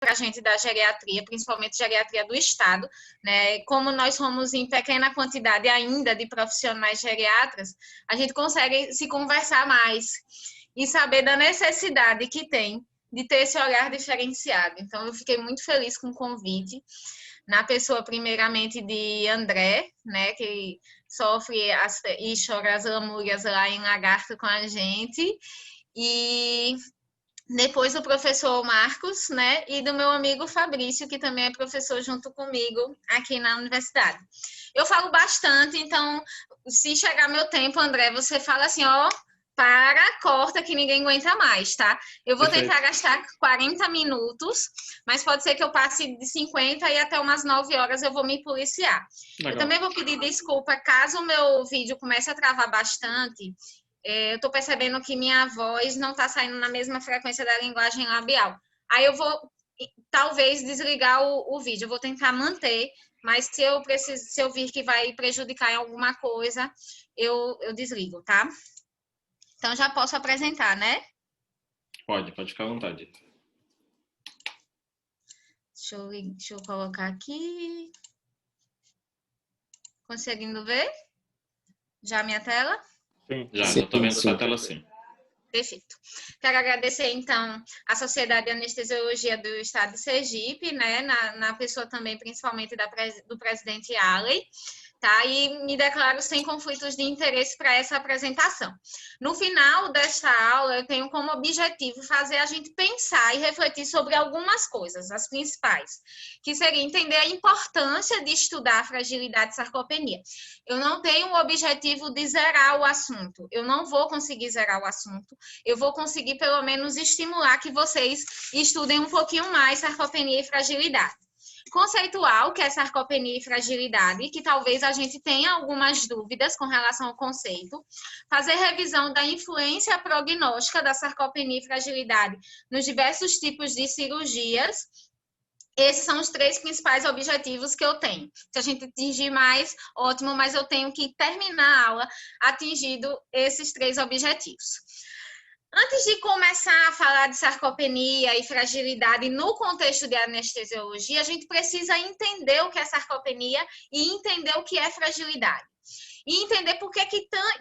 para a gente da geriatria, principalmente geriatria do Estado, né? Como nós somos em pequena quantidade ainda de profissionais geriatras, a gente consegue se conversar mais e saber da necessidade que tem de ter esse olhar diferenciado. Então, eu fiquei muito feliz com o convite, na pessoa, primeiramente, de André, né, que sofre e chora as lamúrias lá em Lagarto com a gente, e depois do professor Marcos, né, e do meu amigo Fabrício, que também é professor junto comigo aqui na universidade. Eu falo bastante, então, se chegar meu tempo, André, você fala assim, ó, corta que ninguém aguenta mais, tá? Eu vou tentar gastar 40 minutos, mas pode ser que eu passe de 50 e até umas 9 horas eu vou me policiar. Legal. Eu também vou pedir desculpa caso o meu vídeo comece a travar bastante. Eu estou percebendo que minha voz não está saindo na mesma frequência da linguagem labial. Aí eu vou, talvez, desligar o vídeo. Eu vou tentar manter, mas se eu vir que vai prejudicar em alguma coisa, eu desligo, tá? Então, já posso apresentar, né? Pode ficar à vontade. Deixa eu colocar aqui. Conseguindo ver? Já a minha tela? Sim, já estou vendo sua tela sim. Perfeito. Quero agradecer, então, à Sociedade de Anestesiologia do Estado de Sergipe, né, na pessoa também, principalmente, do presidente Alley, tá? E me declaro sem conflitos de interesse para essa apresentação. No final desta aula, eu tenho como objetivo fazer a gente pensar e refletir sobre algumas coisas, as principais, que seria entender a importância de estudar a fragilidade e sarcopenia. Eu não tenho o objetivo de zerar o assunto, eu não vou conseguir zerar o assunto, eu vou conseguir, pelo menos, estimular que vocês estudem um pouquinho mais sarcopenia e fragilidade. Conceituar o que é sarcopenia e fragilidade, que talvez a gente tenha algumas dúvidas com relação ao conceito. Fazer revisão da influência prognóstica da sarcopenia e fragilidade nos diversos tipos de cirurgias. Esses são os 3 principais objetivos que eu tenho. Se a gente atingir mais, ótimo, mas eu tenho que terminar a aula atingindo esses 3 objetivos. Antes de começar a falar de sarcopenia e fragilidade no contexto de anestesiologia, a gente precisa entender o que é sarcopenia e entender o que é fragilidade. E entender por que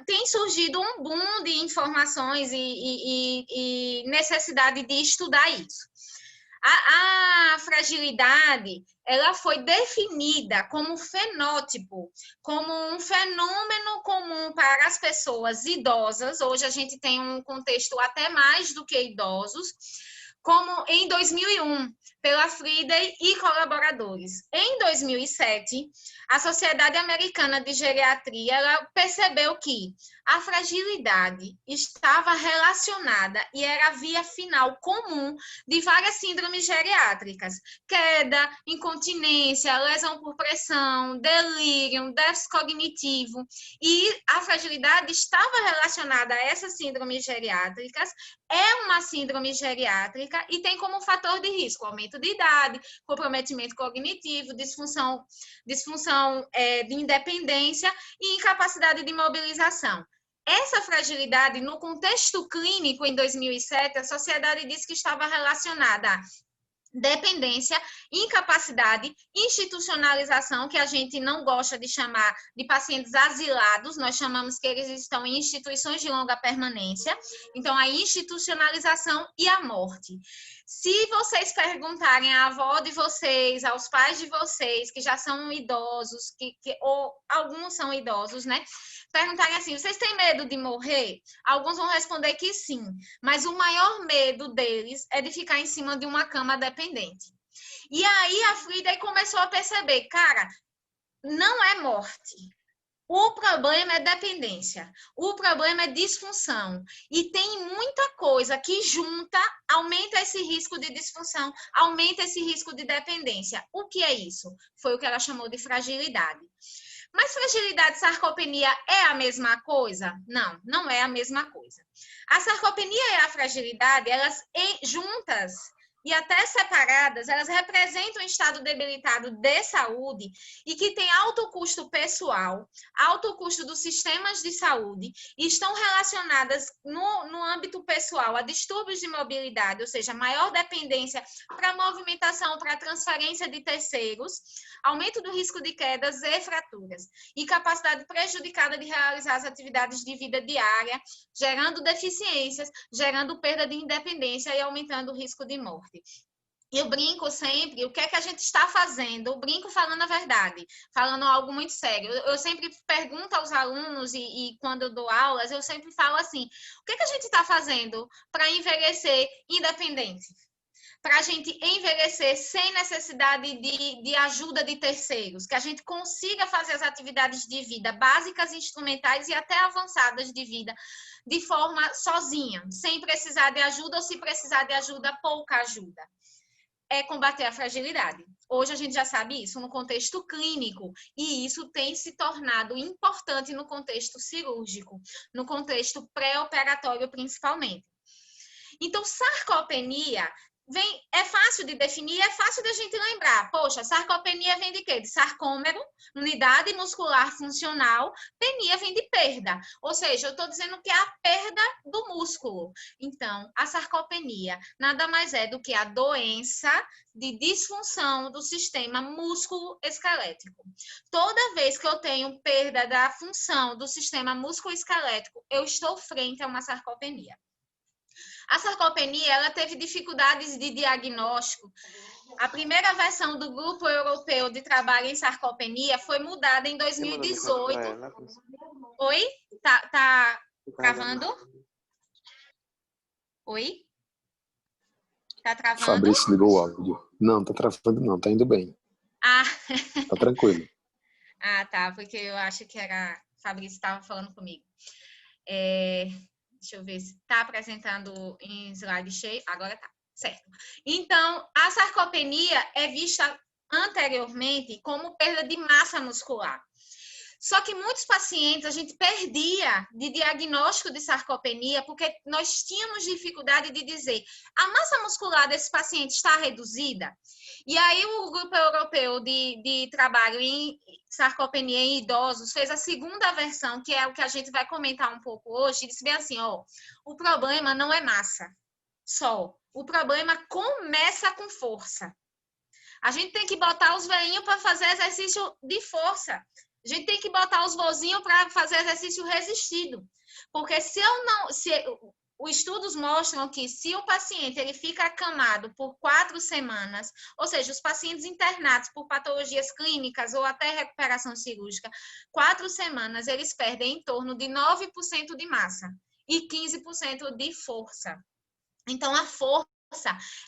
tem surgido um boom de informações e necessidade de estudar isso. A fragilidade, ela foi definida como fenótipo, como um fenômeno comum para as pessoas idosas. Hoje a gente tem um contexto até mais do que idosos, como em 2001, pela Friedey e colaboradores. Em 2007, a Sociedade Americana de Geriatria ela percebeu que a fragilidade estava relacionada e era a via final comum de várias síndromes geriátricas: queda, incontinência, lesão por pressão, delírio, déficit cognitivo. E a fragilidade estava relacionada a essas síndromes geriátricas, é uma síndrome geriátrica e tem como fator de risco aumento de idade, comprometimento cognitivo, disfunção de independência e incapacidade de mobilização. Essa fragilidade, no contexto clínico, em 2007, a sociedade disse que estava relacionada a dependência, incapacidade, institucionalização, que a gente não gosta de chamar de pacientes asilados, nós chamamos que eles estão em instituições de longa permanência, então a institucionalização e a morte. Se vocês perguntarem à avó de vocês, aos pais de vocês, que já são idosos, ou alguns são idosos, né? Perguntarem assim, vocês têm medo de morrer? Alguns vão responder que sim, mas o maior medo deles é de ficar em cima de uma cama dependente. E aí a Friedey começou a perceber, cara, não é morte. O problema é dependência, o problema é disfunção. E tem muita coisa que junta, aumenta esse risco de disfunção, aumenta esse risco de dependência. O que é isso? Foi o que ela chamou de fragilidade. Mas fragilidade e sarcopenia é a mesma coisa? Não, não é a mesma coisa. A sarcopenia e a fragilidade, elas juntas, e até separadas, elas representam um estado debilitado de saúde e que tem alto custo pessoal, alto custo dos sistemas de saúde e estão relacionadas no âmbito pessoal a distúrbios de mobilidade, ou seja, maior dependência para movimentação, para transferência de terceiros, aumento do risco de quedas e fraturas e capacidade prejudicada de realizar as atividades de vida diária, gerando deficiências, gerando perda de independência e aumentando o risco de morte. Eu brinco sempre, o que é que a gente está fazendo? Eu brinco falando a verdade, falando algo muito sério. Eu sempre pergunto aos alunos e quando eu dou aulas, eu sempre falo assim, o que é que a gente está fazendo para envelhecer independente? Para a gente envelhecer sem necessidade de ajuda de terceiros, que a gente consiga fazer as atividades de vida básicas, instrumentais e até avançadas de vida de forma sozinha, sem precisar de ajuda ou se precisar de ajuda, pouca ajuda. É combater a fragilidade. Hoje a gente já sabe isso no contexto clínico e isso tem se tornado importante no contexto cirúrgico, no contexto pré-operatório principalmente. Então, sarcopenia é fácil de definir, é fácil de a gente lembrar. Poxa, sarcopenia vem de quê? De sarcômero, unidade muscular funcional, penia vem de perda. Ou seja, eu estou dizendo que é a perda do músculo. Então, a sarcopenia nada mais é do que a doença de disfunção do sistema músculo-esquelético. Toda vez que eu tenho perda da função do sistema músculo-esquelético, eu estou frente a uma sarcopenia. A sarcopenia, ela teve dificuldades de diagnóstico. A primeira versão do Grupo Europeu de Trabalho em Sarcopenia foi mudada em 2018. Oi? Tá travando? Oi? Tá travando? Fabrício ligou o áudio. Não, tá travando não, tá indo bem. Ah. Tá tranquilo. Ah, tá, porque eu acho que era... Fabrício estava falando comigo. Deixa eu ver se está apresentando em slide cheio. Agora tá, certo. Então, a sarcopenia é vista anteriormente como perda de massa muscular. Só que muitos pacientes a gente perdia de diagnóstico de sarcopenia porque nós tínhamos dificuldade de dizer a massa muscular desse paciente está reduzida. E aí o Grupo Europeu de Trabalho em Sarcopenia em Idosos fez a segunda versão, que é o que a gente vai comentar um pouco hoje, e disse bem assim, ó, o problema não é massa só, o problema começa com força. A gente tem que botar os velhinhos para fazer exercício de força. A gente tem que botar os vozinhos para fazer exercício resistido. Porque os estudos mostram que se o paciente ele fica acamado por 4 semanas, ou seja, os pacientes internados por patologias clínicas ou até recuperação cirúrgica, 4 semanas eles perdem em torno de 9% de massa e 15% de força. Então, a força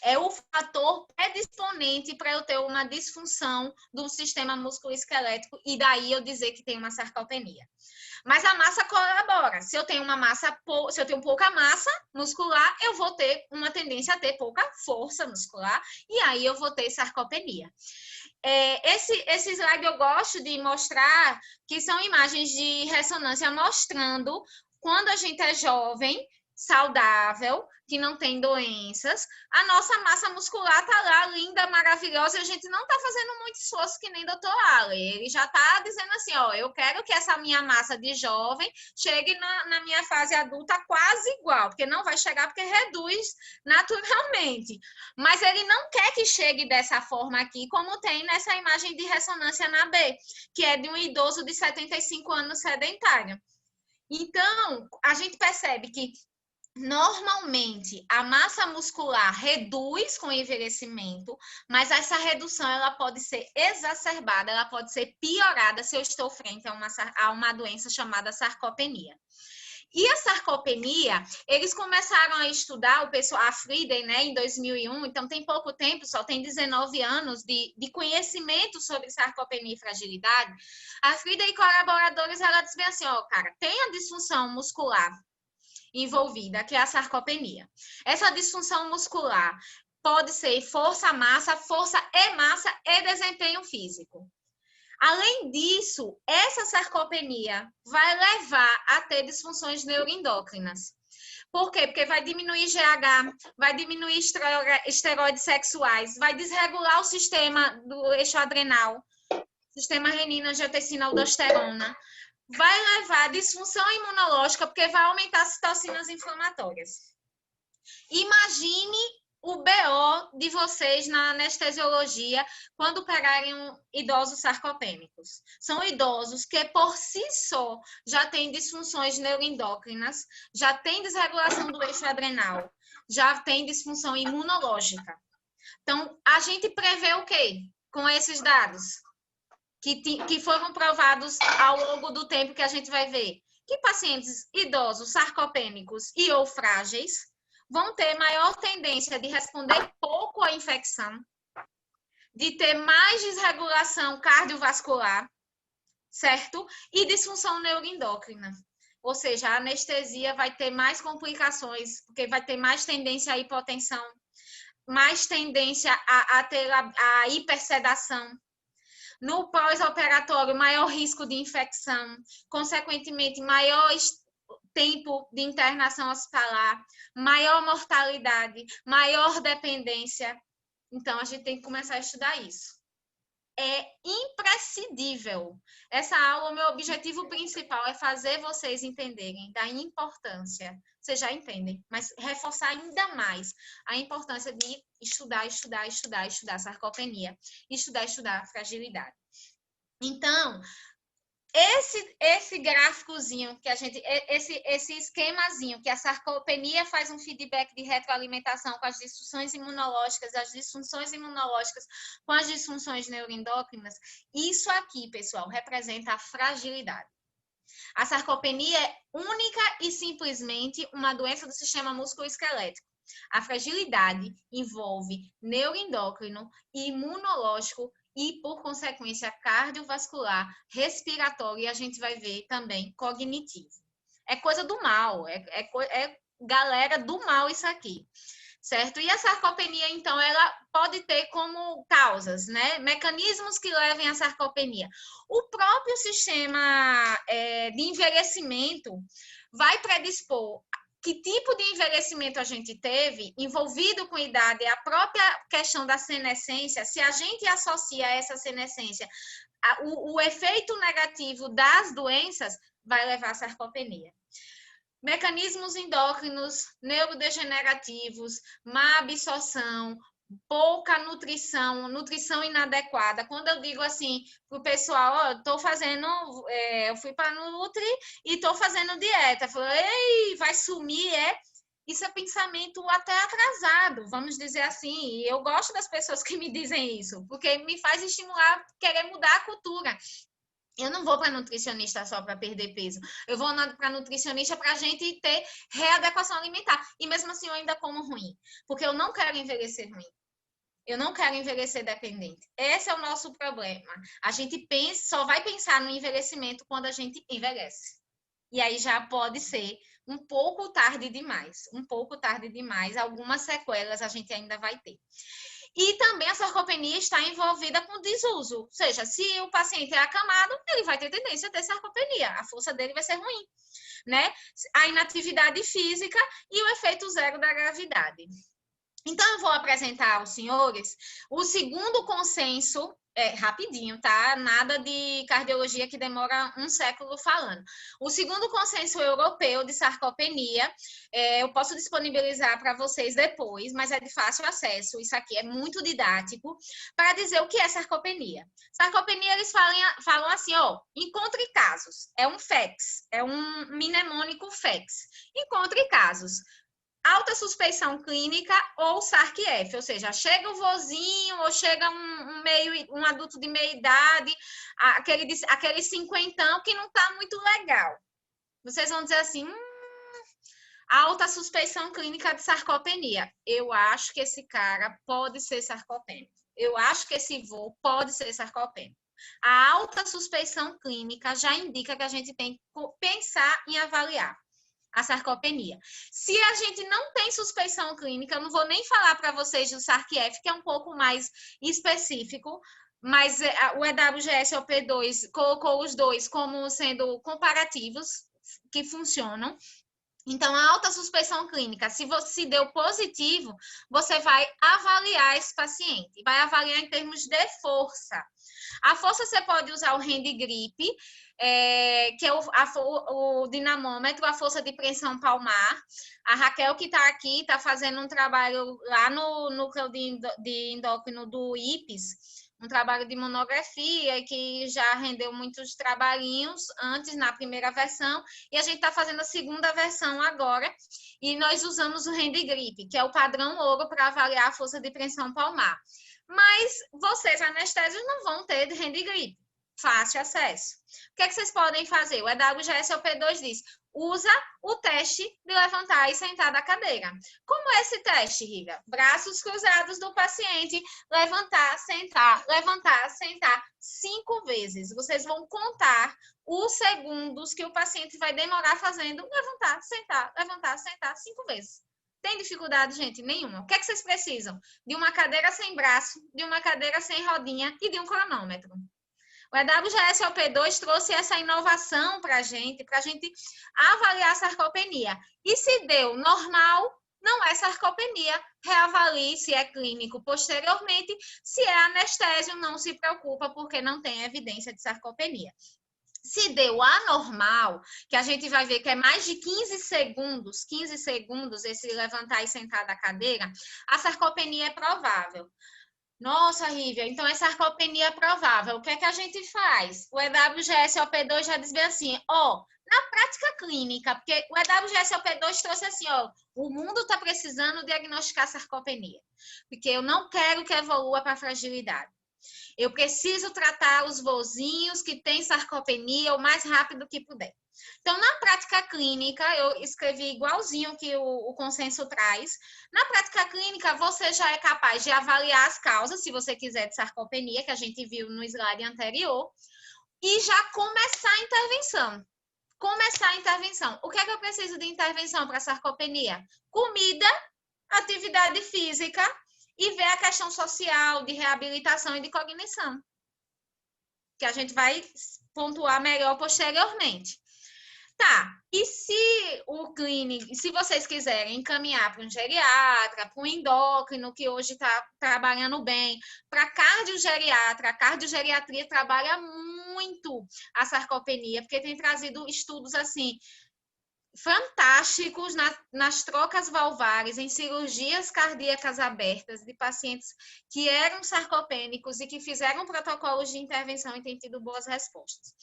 é o fator predisponente para eu ter uma disfunção do sistema musculoesquelético e daí eu dizer que tem uma sarcopenia. Mas a massa colabora. Se eu tenho se eu tenho pouca massa muscular, eu vou ter uma tendência a ter pouca força muscular e aí eu vou ter sarcopenia. Esse slide eu gosto de mostrar que são imagens de ressonância mostrando quando a gente é jovem, saudável, que não tem doenças, a nossa massa muscular tá lá, linda, maravilhosa, e a gente não tá fazendo muito esforço que nem Dr. Ale. Ele já tá dizendo assim, ó, eu quero que essa minha massa de jovem chegue na minha fase adulta quase igual, porque não vai chegar porque reduz naturalmente. Mas ele não quer que chegue dessa forma aqui, como tem nessa imagem de ressonância na B, que é de um idoso de 75 anos sedentário. Então, a gente percebe que normalmente a massa muscular reduz com o envelhecimento, mas essa redução ela pode ser exacerbada, ela pode ser piorada se eu estou frente a uma doença chamada sarcopenia. E a sarcopenia, eles começaram a estudar, o pessoal, a Frieden, né, em 2001, então tem pouco tempo, só tem 19 anos de conhecimento sobre sarcopenia e fragilidade. A Frieden e colaboradores, ela diz bem assim, ó, cara, tem a disfunção muscular envolvida, que é a sarcopenia. Essa disfunção muscular pode ser força-massa e desempenho físico. Além disso, essa sarcopenia vai levar a ter disfunções neuroendócrinas. Por quê? Porque vai diminuir GH, vai diminuir esteroides sexuais, vai desregular o sistema do eixo adrenal, sistema renina, angiotensina, aldosterona, vai levar a disfunção imunológica, porque vai aumentar as citocinas inflamatórias. Imagine o BO de vocês na anestesiologia quando pegarem idosos sarcopênicos. São idosos que, por si só, já têm disfunções neuroendócrinas, já têm desregulação do eixo adrenal, já têm disfunção imunológica. Então, a gente prevê o quê com esses dados? Que foram provados ao longo do tempo que a gente vai ver. Que pacientes idosos, sarcopênicos e ou frágeis vão ter maior tendência de responder pouco à infecção, de ter mais desregulação cardiovascular, certo? E disfunção neuroendócrina. Ou seja, a anestesia vai ter mais complicações, porque vai ter mais tendência à hipotensão, mais tendência a ter a hipersedação. No pós-operatório, maior risco de infecção, consequentemente, maior tempo de internação hospitalar, maior mortalidade, maior dependência. Então, a gente tem que começar a estudar isso. É imprescindível. Essa aula, o meu objetivo principal é fazer vocês entenderem da importância. Vocês já entendem, mas reforçar ainda mais a importância de estudar sarcopenia, estudar fragilidade. Então, esse gráficozinho que a gente, esse esquemazinho que a sarcopenia faz um feedback de retroalimentação com as disfunções imunológicas, as disfunções imunológicas com as disfunções neuroendócrinas, isso aqui, pessoal, representa a fragilidade. A sarcopenia é única e simplesmente uma doença do sistema musculoesquelético. A fragilidade envolve neuroendócrino e imunológico e, por consequência, cardiovascular, respiratório, e a gente vai ver também cognitivo. É coisa do mal, é galera do mal isso aqui, certo? E a sarcopenia, então, ela pode ter como causas, né? Mecanismos que levem à sarcopenia. O próprio sistema de envelhecimento vai predispor que tipo de envelhecimento a gente teve, envolvido com idade, a própria questão da senescência, se a gente associa essa senescência, o efeito negativo das doenças vai levar à sarcopenia. Mecanismos endócrinos, neurodegenerativos, má absorção, pouca nutrição, nutrição inadequada. Quando eu digo assim para o pessoal, eu fui para a Nutri e estou fazendo dieta. Falou, ei, vai sumir, Isso é pensamento até atrasado, vamos dizer assim. E eu gosto das pessoas que me dizem isso, porque me faz estimular, querer mudar a cultura. Eu não vou para nutricionista só para perder peso. Eu vou para nutricionista para a gente ter readequação alimentar. E mesmo assim eu ainda como ruim, porque eu não quero envelhecer ruim. Eu não quero envelhecer dependente. Esse é o nosso problema. A gente só vai pensar no envelhecimento quando a gente envelhece. E aí já pode ser um pouco tarde demais. Algumas sequelas a gente ainda vai ter. E também a sarcopenia está envolvida com desuso. Ou seja, se o paciente é acamado, ele vai ter tendência a ter sarcopenia. A força dele vai ser ruim, né? A inatividade física e o efeito zero da gravidade. Então, eu vou apresentar aos senhores o segundo consenso, rapidinho, tá? Nada de cardiologia que demora um século falando. O segundo consenso europeu de sarcopenia, eu posso disponibilizar para vocês depois, mas é de fácil acesso, isso aqui é muito didático, para dizer o que é sarcopenia. Sarcopenia, eles falam assim, encontre casos, é um FEX, é um mnemônico FEX. Encontre casos. Alta suspeição clínica ou SARC-F, ou seja, chega o vozinho ou chega um adulto de meia idade, aquele cinquentão que não está muito legal. Vocês vão dizer assim, alta suspeição clínica de sarcopenia. Eu acho que esse cara pode ser sarcopênico. Eu acho que esse vô pode ser sarcopênico. A alta suspeição clínica já indica que a gente tem que pensar em avaliar a sarcopenia. Se a gente não tem suspeição clínica, eu não vou nem falar para vocês do SARC-F, que é um pouco mais específico, mas o EWGS e o P2 colocou os dois como sendo comparativos, que funcionam. Então, a alta suspeição clínica, se você deu positivo, você vai avaliar esse paciente. Vai avaliar em termos de força. A força você pode usar o hand grip, que é o dinamômetro, a força de pressão palmar. A Raquel, que está aqui, está fazendo um trabalho lá no núcleo de endócrino do IPES, um trabalho de monografia que já rendeu muitos trabalhinhos antes, na primeira versão, e a gente está fazendo a segunda versão agora, e nós usamos o hand grip, que é o padrão ouro para avaliar a força de pressão palmar. Mas vocês, anestésios, não vão ter de hand grip, fácil acesso. O que é que vocês podem fazer? O EWGSOP2 diz, usa o teste de levantar e sentar da cadeira. Como é esse teste, Riga? Braços cruzados do paciente, levantar, sentar, 5 vezes. Vocês vão contar os segundos que o paciente vai demorar fazendo levantar, sentar 5 vezes. Tem dificuldade, gente? Nenhuma. O que é que vocês precisam? De uma cadeira sem braço, de uma cadeira sem rodinha e de um cronômetro. O EWGSOP2 trouxe essa inovação para a gente avaliar a sarcopenia. E se deu normal, não é sarcopenia, reavalie se é clínico posteriormente. Se é anestésio, não se preocupa, porque não tem evidência de sarcopenia. Se deu anormal, que a gente vai ver que é mais de 15 segundos esse levantar e sentar da cadeira, a sarcopenia é provável. Nossa, Rívia, então é sarcopenia provável. O que é que a gente faz? O EWGSOP2 já diz bem assim, na prática clínica, porque o EWGSOP2 trouxe assim, o mundo está precisando diagnosticar sarcopenia, porque eu não quero que evolua para fragilidade. Eu preciso tratar os vozinhos que têm sarcopenia o mais rápido que puder. Então, na prática clínica, eu escrevi igualzinho que o consenso traz. Na prática clínica, você já é capaz de avaliar as causas, se você quiser, de sarcopenia, que a gente viu no slide anterior, e já começar a intervenção. O que é que eu preciso de intervenção para sarcopenia? Comida, atividade física, e ver a questão social, de reabilitação e de cognição, que a gente vai pontuar melhor posteriormente. Tá, e se o clínico, se vocês quiserem encaminhar para um geriatra, para um endócrino, que hoje está trabalhando bem, para cardiogeriatra, a cardiogeriatria trabalha muito a sarcopenia, porque tem trazido estudos assim, fantásticos nas trocas valvares, em cirurgias cardíacas abertas de pacientes que eram sarcopênicos e que fizeram protocolos de intervenção e têm tido boas respostas.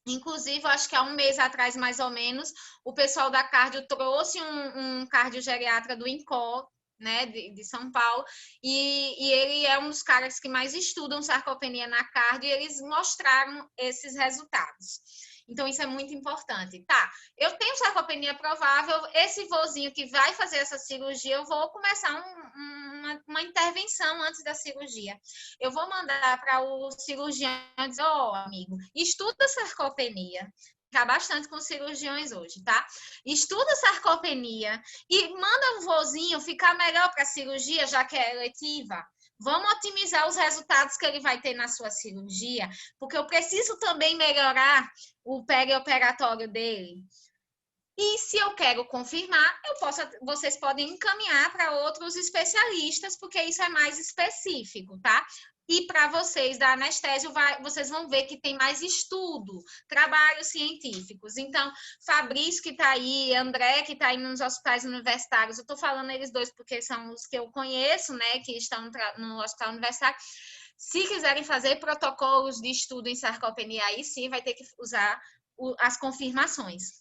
Inclusive, acho que há um mês atrás, mais ou menos, o pessoal da cardio trouxe um cardiogeriatra do INCOR, né, de São Paulo, e ele é um dos caras que mais estudam sarcopenia na cardio, e eles mostraram esses resultados. Então, isso é muito importante. Tá, eu tenho sarcopenia provável, esse vozinho que vai fazer essa cirurgia, eu vou começar uma intervenção antes da cirurgia. Eu vou mandar para o cirurgião dizer, amigo, estuda sarcopenia. Ficar bastante com cirurgiões hoje, tá? Estuda sarcopenia e manda o vozinho ficar melhor para a cirurgia, já que é eletiva. Vamos otimizar os resultados que ele vai ter na sua cirurgia, porque eu preciso também melhorar o perioperatório dele. E se eu quero confirmar, vocês podem encaminhar para outros especialistas, porque isso é mais específico, tá? E para vocês da anestésio, vocês vão ver que tem mais estudo, trabalhos científicos. Então, Fabrício, que está aí, André, que está aí nos hospitais universitários, eu estou falando eles dois porque são os que eu conheço, né, que estão no hospital universitário. Se quiserem fazer protocolos de estudo em sarcopenia, aí sim vai ter que usar as confirmações,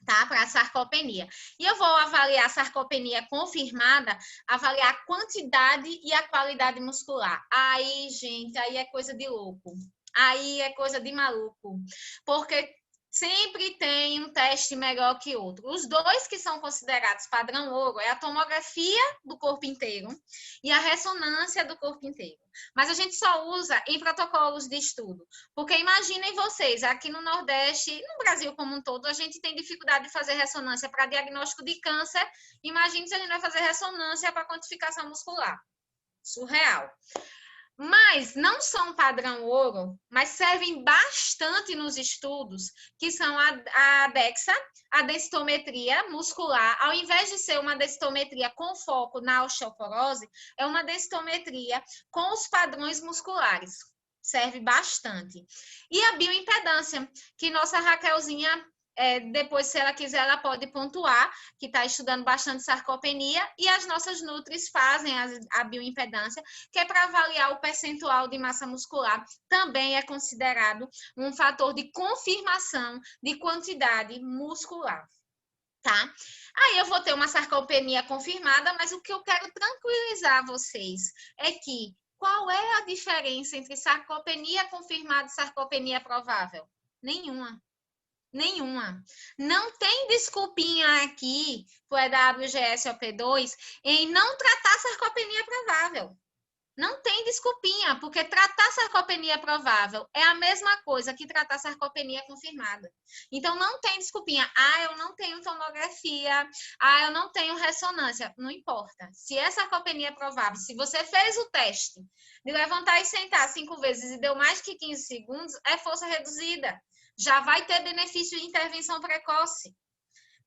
tá? Para a sarcopenia. E eu vou avaliar a sarcopenia confirmada, avaliar a quantidade e a qualidade muscular. Aí, gente, aí é coisa de louco. Aí é coisa de maluco. Porque sempre tem um teste melhor que outro. Os dois que são considerados padrão ouro é a tomografia do corpo inteiro e a ressonância do corpo inteiro. Mas a gente só usa em protocolos de estudo. Porque imaginem vocês, aqui no Nordeste, no Brasil como um todo, a gente tem dificuldade de fazer ressonância para diagnóstico de câncer. Imagine se a gente vai fazer ressonância para quantificação muscular. Surreal. Mas Mas não são padrão ouro, mas servem bastante nos estudos, que são a DEXA, a densitometria muscular. Ao invés de ser uma densitometria com foco na osteoporose, é uma densitometria com os padrões musculares. Serve bastante. E a bioimpedância, que nossa Raquelzinha, depois, se ela quiser, ela pode pontuar, que está estudando bastante sarcopenia, e as nossas nutris fazem a bioimpedância, que é para avaliar o percentual de massa muscular, também é considerado um fator de confirmação de quantidade muscular. Tá? Aí eu vou ter uma sarcopenia confirmada, mas o que eu quero tranquilizar vocês é que qual é a diferença entre sarcopenia confirmada e sarcopenia provável? Nenhuma. Nenhuma. Não tem desculpinha aqui pro EWGS-OP2 em não tratar sarcopenia provável. Não tem desculpinha, porque tratar sarcopenia provável é a mesma coisa que tratar sarcopenia confirmada. Então, não tem desculpinha. Ah, eu não tenho tomografia. Ah, eu não tenho ressonância. Não importa. Se é sarcopenia provável, se você fez o teste de levantar e sentar 5 vezes e deu mais que 15 segundos, é força reduzida. Já vai ter benefício de intervenção precoce.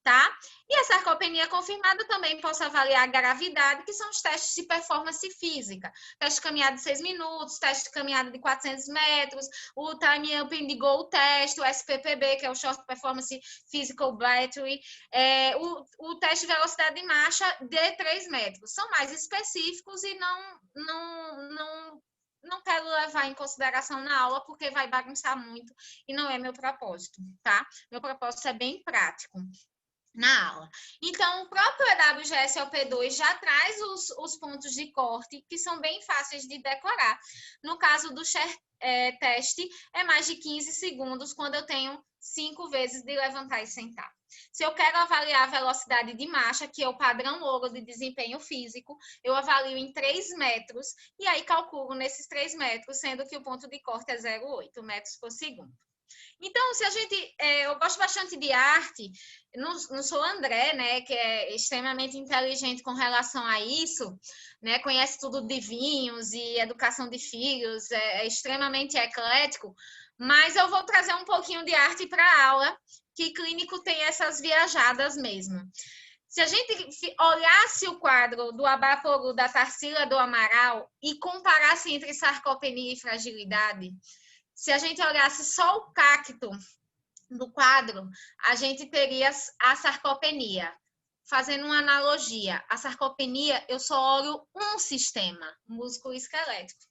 Tá? E a sarcopenia confirmada também posso avaliar a gravidade, que são os testes de performance física. Teste de caminhada de 6 minutos, teste de caminhada de 400 metros, o Time Up Indigo Test, o SPPB, que é o Short Performance Physical Battery, o teste de velocidade de marcha de 3 metros. São mais específicos e não quero levar em consideração na aula, porque vai bagunçar muito e não é meu propósito, tá? Meu propósito é bem prático na aula. Então, o próprio EWGS-OP2 já traz os pontos de corte, que são bem fáceis de decorar. No caso do share teste, é mais de 15 segundos, quando eu tenho 5 vezes de levantar e sentar. Se eu quero avaliar a velocidade de marcha, que é o padrão ouro de desempenho físico, eu avalio em 3 metros, e aí calculo nesses 3 metros, sendo que o ponto de corte é 0,8 metros por segundo. Então, se a gente... eu gosto bastante de arte, não sou André, né, que é extremamente inteligente com relação a isso, né, conhece tudo de vinhos e educação de filhos, é extremamente eclético, mas eu vou trazer um pouquinho de arte para a aula, que clínico tem essas viajadas mesmo. Se a gente olhasse o quadro do Abaporu, da Tarsila, do Amaral e comparasse entre sarcopenia e fragilidade, se a gente olhasse só o cacto do quadro, a gente teria a sarcopenia. Fazendo uma analogia, a sarcopenia, eu só olho um sistema, músculo-esquelético.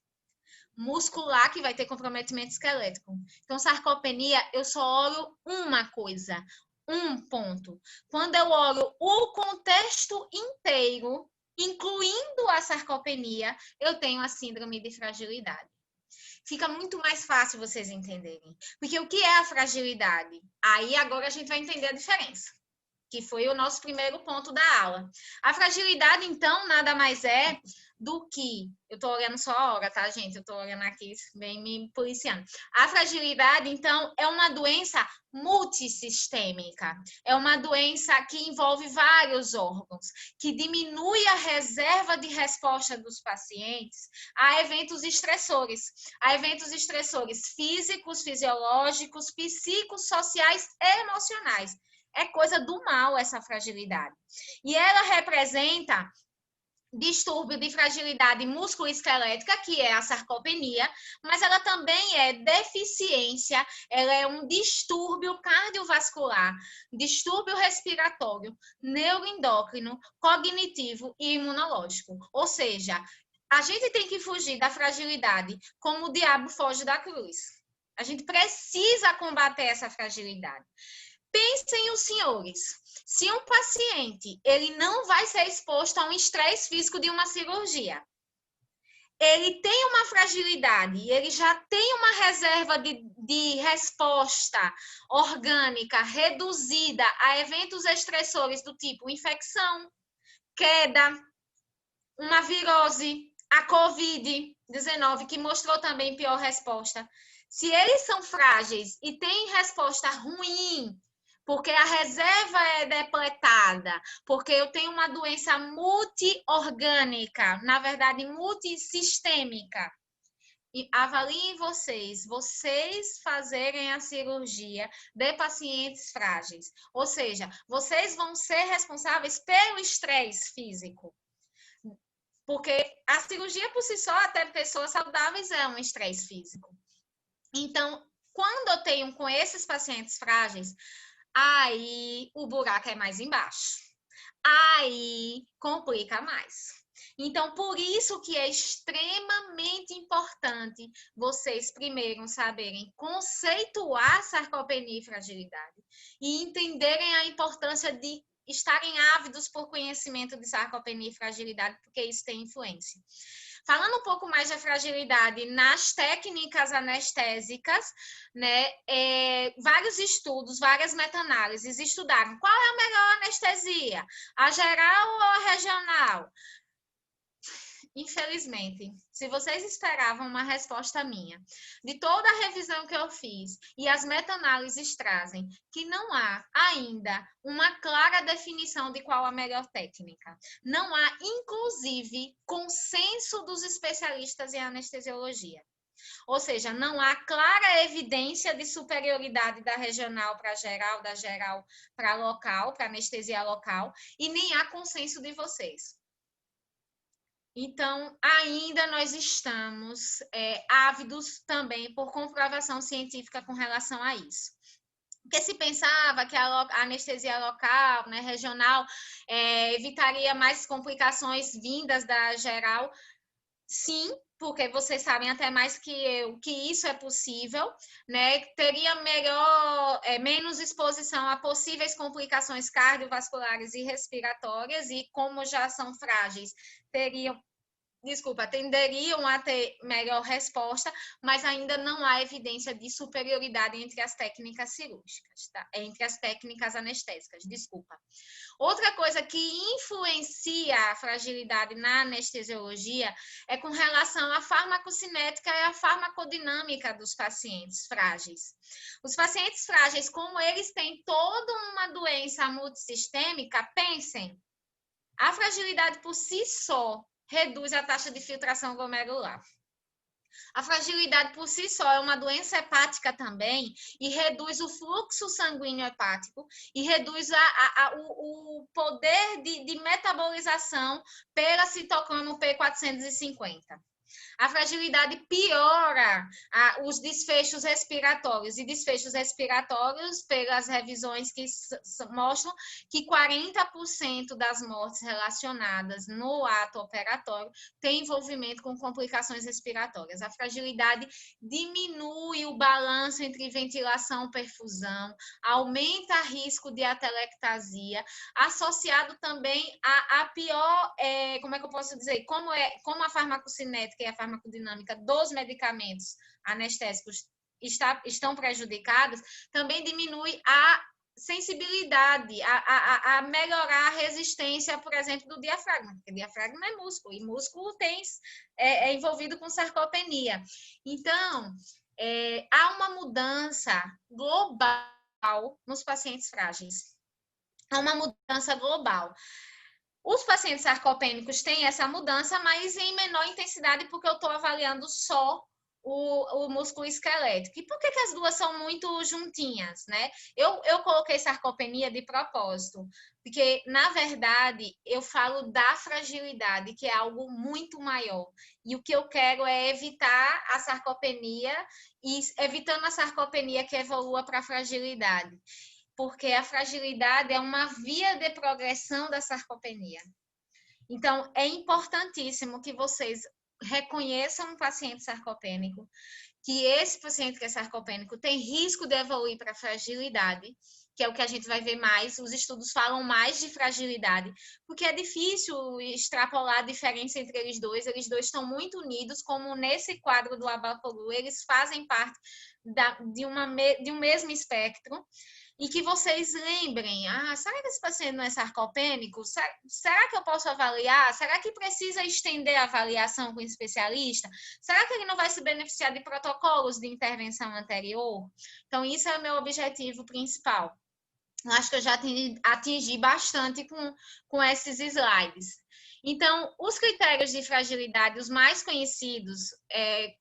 Muscular, que vai ter comprometimento esquelético. Então, sarcopenia, eu só olho uma coisa, um ponto. Quando eu olho o contexto inteiro, incluindo a sarcopenia, eu tenho a síndrome de fragilidade. Fica muito mais fácil vocês entenderem. Porque o que é a fragilidade? Aí agora a gente vai entender a diferença, que foi o nosso primeiro ponto da aula. A fragilidade, então, nada mais é do que... Eu estou olhando só a hora, tá, gente? Eu estou olhando aqui, bem me policiando. A fragilidade, então, é uma doença multissistêmica. É uma doença que envolve vários órgãos, que diminui a reserva de resposta dos pacientes a eventos estressores. A eventos estressores físicos, fisiológicos, psicossociais e emocionais. É coisa do mal essa fragilidade. E ela representa distúrbio de fragilidade músculo-esquelética, que é a sarcopenia, mas ela também é deficiência, ela é um distúrbio cardiovascular, distúrbio respiratório, neuroendócrino, cognitivo e imunológico. Ou seja, a gente tem que fugir da fragilidade como o diabo foge da cruz. A gente precisa combater essa fragilidade. Pensem os senhores, se um paciente ele não vai ser exposto a um estresse físico de uma cirurgia, ele tem uma fragilidade, ele já tem uma reserva de resposta orgânica reduzida a eventos estressores do tipo infecção, queda, uma virose, a Covid-19, que mostrou também pior resposta. Se eles são frágeis e têm resposta ruim, porque a reserva é depletada, porque eu tenho uma doença multiorgânica, na verdade multissistêmica, avaliem vocês fazerem a cirurgia de pacientes frágeis. Ou seja, vocês vão ser responsáveis pelo estresse físico. Porque a cirurgia por si só, até pessoas saudáveis, é um estresse físico. Então, quando eu tenho com esses pacientes frágeis, aí o buraco é mais embaixo. Aí complica mais. Então, por isso que é extremamente importante vocês primeiro saberem conceituar sarcopenia e fragilidade e entenderem a importância de estarem ávidos por conhecimento de sarcopenia e fragilidade, porque isso tem influência. Falando um pouco mais da fragilidade nas técnicas anestésicas, né, vários estudos, várias meta-análises estudaram qual é a melhor anestesia, a geral ou a regional? Infelizmente, se vocês esperavam uma resposta minha, de toda a revisão que eu fiz, e as meta-análises trazem que não há ainda uma clara definição de qual a melhor técnica. Não há, inclusive, consenso dos especialistas em anestesiologia. Ou seja, não há clara evidência de superioridade da regional para geral, da geral para local, para anestesia local, e nem há consenso de vocês. Então, ainda nós estamos ávidos também por comprovação científica com relação a isso. Porque se pensava que a anestesia local, né, regional, evitaria mais complicações vindas da geral, sim, porque vocês sabem até mais que eu que isso é possível, né? Teria menos exposição a possíveis complicações cardiovasculares e respiratórias, e como já são frágeis, tenderiam a ter melhor resposta, mas ainda não há evidência de superioridade entre as técnicas cirúrgicas, tá? Entre as técnicas anestésicas, desculpa. Outra coisa que influencia a fragilidade na anestesiologia é com relação à farmacocinética e à farmacodinâmica dos pacientes frágeis. Os pacientes frágeis, como eles têm toda uma doença multissistêmica, pensem, a fragilidade por si só reduz a taxa de filtração glomerular. A fragilidade por si só é uma doença hepática também e reduz o fluxo sanguíneo hepático e reduz o poder de metabolização pela citocromo P450. A fragilidade piora os desfechos respiratórios, e desfechos respiratórios, pelas revisões que mostram que 40% das mortes relacionadas no ato operatório tem envolvimento com complicações respiratórias. A fragilidade diminui o balanço entre ventilação e perfusão, aumenta o risco de atelectasia, associado também a pior, como é que eu posso dizer, como a farmacocinética e a farmacodinâmica dos medicamentos anestésicos estão prejudicadas, também diminui a sensibilidade, a melhorar a resistência, por exemplo, do diafragma, porque diafragma é músculo, e músculo é envolvido com sarcopenia. Então, há uma mudança global nos pacientes frágeis. Há uma mudança global. Os pacientes sarcopênicos têm essa mudança, mas em menor intensidade, porque eu estou avaliando só o músculo esquelético. E por que as duas são muito juntinhas, né? Eu coloquei sarcopenia de propósito, porque, na verdade, eu falo da fragilidade, que é algo muito maior. E o que eu quero é evitar a sarcopenia, e evitando a sarcopenia que evolua para a fragilidade. Porque a fragilidade é uma via de progressão da sarcopenia. Então, é importantíssimo que vocês reconheçam um paciente sarcopênico, que esse paciente que é sarcopênico tem risco de evoluir para fragilidade, que é o que a gente vai ver mais, os estudos falam mais de fragilidade, porque é difícil extrapolar a diferença entre eles dois estão muito unidos, como nesse quadro do Abapolu, eles fazem parte de um mesmo espectro. E que vocês lembrem, será que esse paciente não é sarcopênico? Será que eu posso avaliar? Será que precisa estender a avaliação com o especialista? Será que ele não vai se beneficiar de protocolos de intervenção anterior? Então, isso é o meu objetivo principal. Eu acho que eu já atingi bastante com esses slides. Então, os critérios de fragilidade, os mais conhecidos,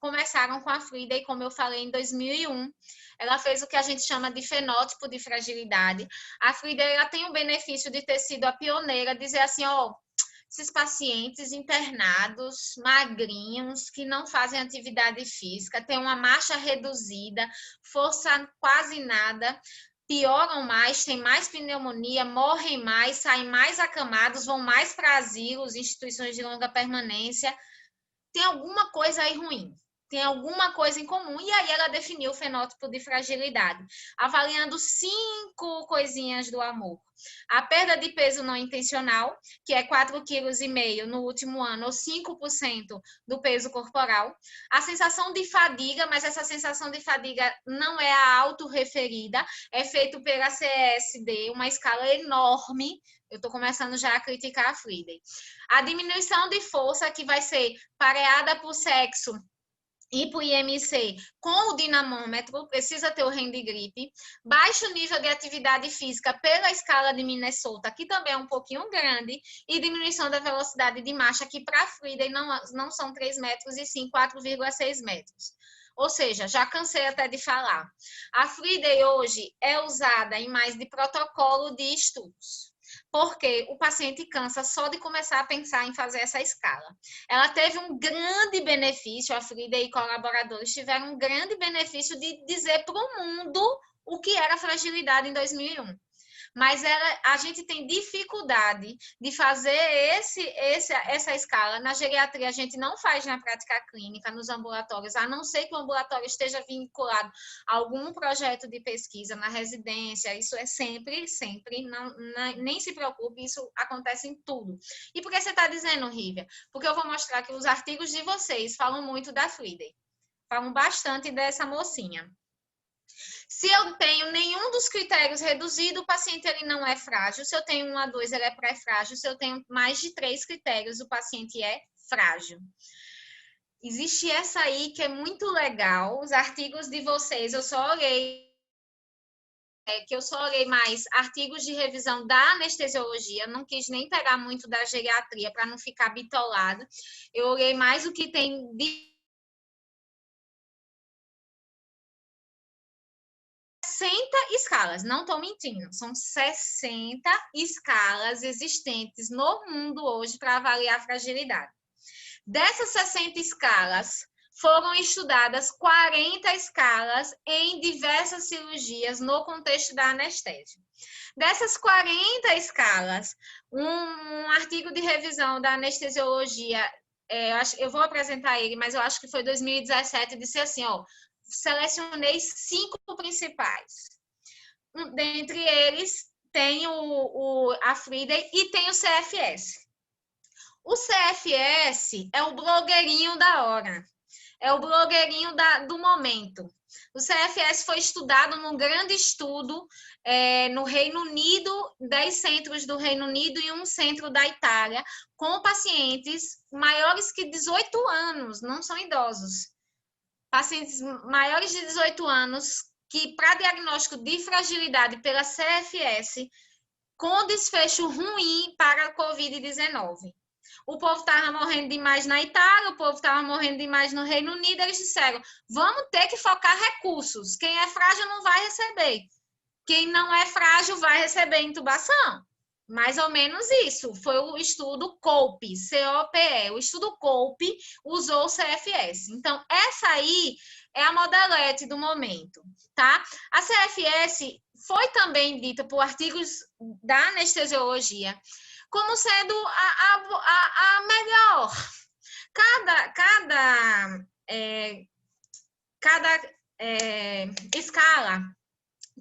começaram com a Frieda, como eu falei, em 2001. Ela fez o que a gente chama de fenótipo de fragilidade. A Frieda, ela tem o benefício de ter sido a pioneira, dizer assim, ó, esses pacientes internados, magrinhos, que não fazem atividade física, têm uma marcha reduzida, força quase nada, pioram mais, têm mais pneumonia, morrem mais, saem mais acamados, vão mais para asilos, instituições de longa permanência. Tem alguma coisa aí ruim. Tem alguma coisa em comum. E aí ela definiu o fenótipo de fragilidade, avaliando 5 coisinhas do amor. A perda de peso não intencional, que é 4,5 kg no último ano, ou 5% do peso corporal. A sensação de fadiga, mas essa sensação de fadiga não é a autorreferida, é feito pela CSD, uma escala enorme. Eu estou começando já a criticar a Frieda. A diminuição de força, que vai ser pareada por sexo e por IMC com o dinamômetro, precisa ter o Hand-Grip. Baixo nível de atividade física pela escala de Minnesota, que também é um pouquinho grande, e diminuição da velocidade de marcha, que para a Frieda não são 3 metros, e sim 4,6 metros. Ou seja, já cansei até de falar. A Frieda hoje é usada em mais de protocolo de estudos, porque o paciente cansa só de começar a pensar em fazer essa escala. Ela teve um grande benefício, a Frieda e colaboradores tiveram um grande benefício de dizer para o mundo o que era fragilidade em 2001. Mas a gente tem dificuldade de fazer essa escala. Na geriatria, a gente não faz na prática clínica, nos ambulatórios, a não ser que o ambulatório esteja vinculado a algum projeto de pesquisa na residência. Isso é sempre, nem se preocupe, isso acontece em tudo. E por que você está dizendo, Rívia? Porque eu vou mostrar que os artigos de vocês falam muito da Frieda, falam bastante dessa mocinha. Se eu tenho nenhum dos critérios reduzido, o paciente ele não é frágil. Se eu tenho 1 a 2, ele é pré-frágil. Se eu tenho mais de 3 critérios, o paciente é frágil. Existe essa aí que é muito legal. Os artigos de vocês, eu só olhei mais artigos de revisão da anestesiologia, não quis nem pegar muito da geriatria para não ficar bitolado. Eu olhei mais o que tem de 60 escalas, não estou mentindo, são 60 escalas existentes no mundo hoje para avaliar a fragilidade. Dessas 60 escalas, foram estudadas 40 escalas em diversas cirurgias no contexto da anestésia. Dessas 40 escalas, um artigo de revisão da anestesiologia, eu vou apresentar ele, mas eu acho que foi 2017, disse assim, ó, selecionei 5 principais. Dentre eles, tem a Frieda e tem o CFS. O CFS é o blogueirinho da hora, é o blogueirinho do momento. O CFS foi estudado num grande estudo no Reino Unido, 10 centros do Reino Unido e um centro da Itália, com pacientes maiores que 18 anos, não são idosos. Pacientes maiores de 18 anos que, para diagnóstico de fragilidade pela CFS, com desfecho ruim para a Covid-19. O povo estava morrendo demais na Itália, o povo estava morrendo demais no Reino Unido, eles disseram, vamos ter que focar recursos. Quem é frágil não vai receber. Quem não é frágil vai receber intubação. Mais ou menos isso. Foi o estudo COPE, C-O-P-E. O estudo COPE usou o CFS. Então, essa aí é a modelete do momento, tá? A CFS foi também dita por artigos da anestesiologia como sendo a melhor. Cada escala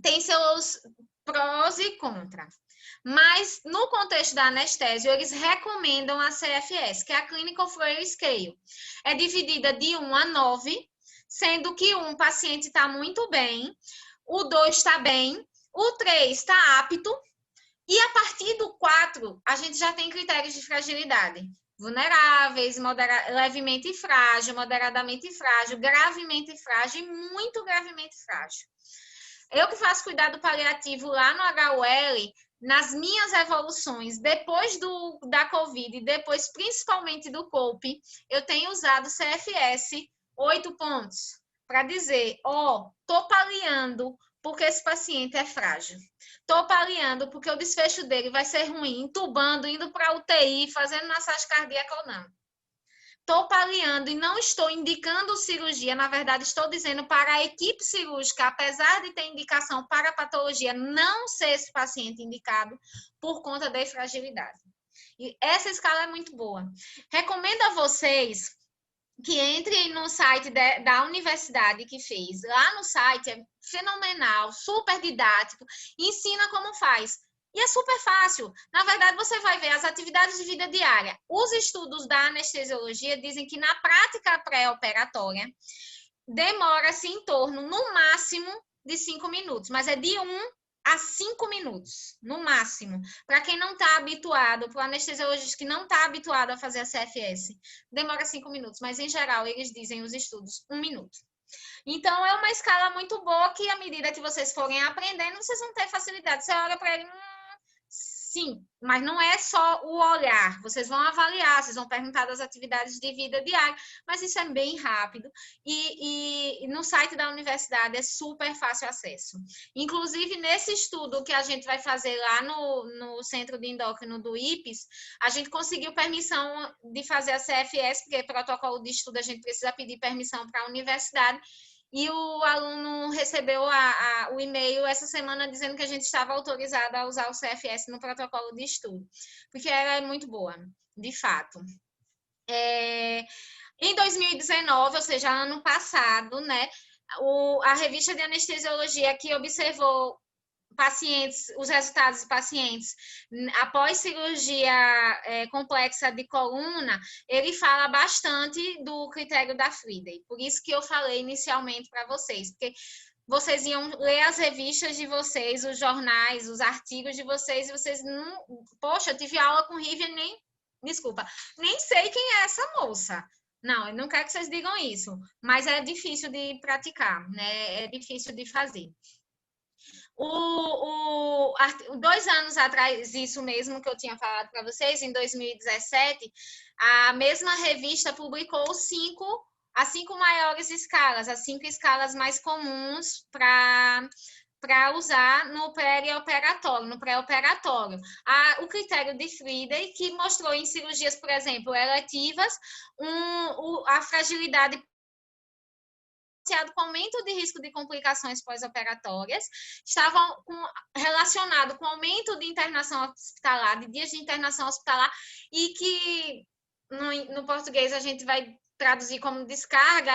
tem seus prós e contras. Mas, no contexto da anestésia, eles recomendam a CFS, que é a Clinical Frail Scale. É dividida de 1 a 9, sendo que o paciente está muito bem, o 2 está bem, o 3 está apto, e a partir do 4, a gente já tem critérios de fragilidade. Vulneráveis, levemente frágil, moderadamente frágil, gravemente frágil e muito gravemente frágil. Eu que faço cuidado paliativo lá no HUL, nas minhas evoluções, depois da Covid e depois principalmente do COPE, eu tenho usado CFS 8 pontos para dizer, tô paliando porque esse paciente é frágil. Tô paliando porque o desfecho dele vai ser ruim, entubando, indo para UTI, fazendo massagem cardíaca ou não. Estou paliando e não estou indicando cirurgia, na verdade, estou dizendo para a equipe cirúrgica, apesar de ter indicação para a patologia, não ser esse paciente indicado por conta da fragilidade. E essa escala é muito boa. Recomendo a vocês que entrem no site da universidade que fez. Lá no site é fenomenal, super didático, ensina como faz. E é super fácil. Na verdade, você vai ver as atividades de vida diária. Os estudos da anestesiologia dizem que na prática pré-operatória demora-se em torno, no máximo, de 5 minutos. Mas é de 1 a 5 minutos, no máximo. Para quem não está habituado, para o anestesiologista que não está habituado a fazer a CFS, demora 5 minutos. Mas, em geral, eles dizem, os estudos, 1 minuto. Então, é uma escala muito boa que, à medida que vocês forem aprendendo, vocês vão ter facilidade. Você olha para ele, sim, mas não é só o olhar. Vocês vão avaliar, vocês vão perguntar das atividades de vida diária, mas isso é bem rápido. E no site da universidade é super fácil acesso. Inclusive, nesse estudo que a gente vai fazer lá no Centro de Endócrino do IPES, a gente conseguiu permissão de fazer a CFS, porque protocolo de estudo a gente precisa pedir permissão para a universidade. E o aluno recebeu o e-mail essa semana dizendo que a gente estava autorizado a usar o CFS no protocolo de estudo, porque ela é muito boa, de fato. Em 2019, ou seja, ano passado, né, a revista de anestesiologia que observou pacientes, os resultados de pacientes após cirurgia complexa de coluna, ele fala bastante do critério da Friedel. Por isso que eu falei inicialmente para vocês, porque vocês iam ler as revistas de vocês, os jornais, os artigos de vocês, e vocês não... Poxa, eu tive aula com Rivian, nem sei quem é essa moça. Não, eu não quero que vocês digam isso, mas é difícil de praticar, né? É difícil de fazer. 2 anos atrás, isso mesmo que eu tinha falado para vocês, em 2017, a mesma revista publicou as 5 maiores escalas, as 5 escalas mais comuns para usar no pré-operatório. O critério de Friedel, que mostrou em cirurgias, por exemplo, eletivas, a fragilidade associado com aumento de risco de complicações pós-operatórias, estavam relacionados com aumento de internação hospitalar, de dias de internação hospitalar, e que no português a gente vai traduzir como descarga,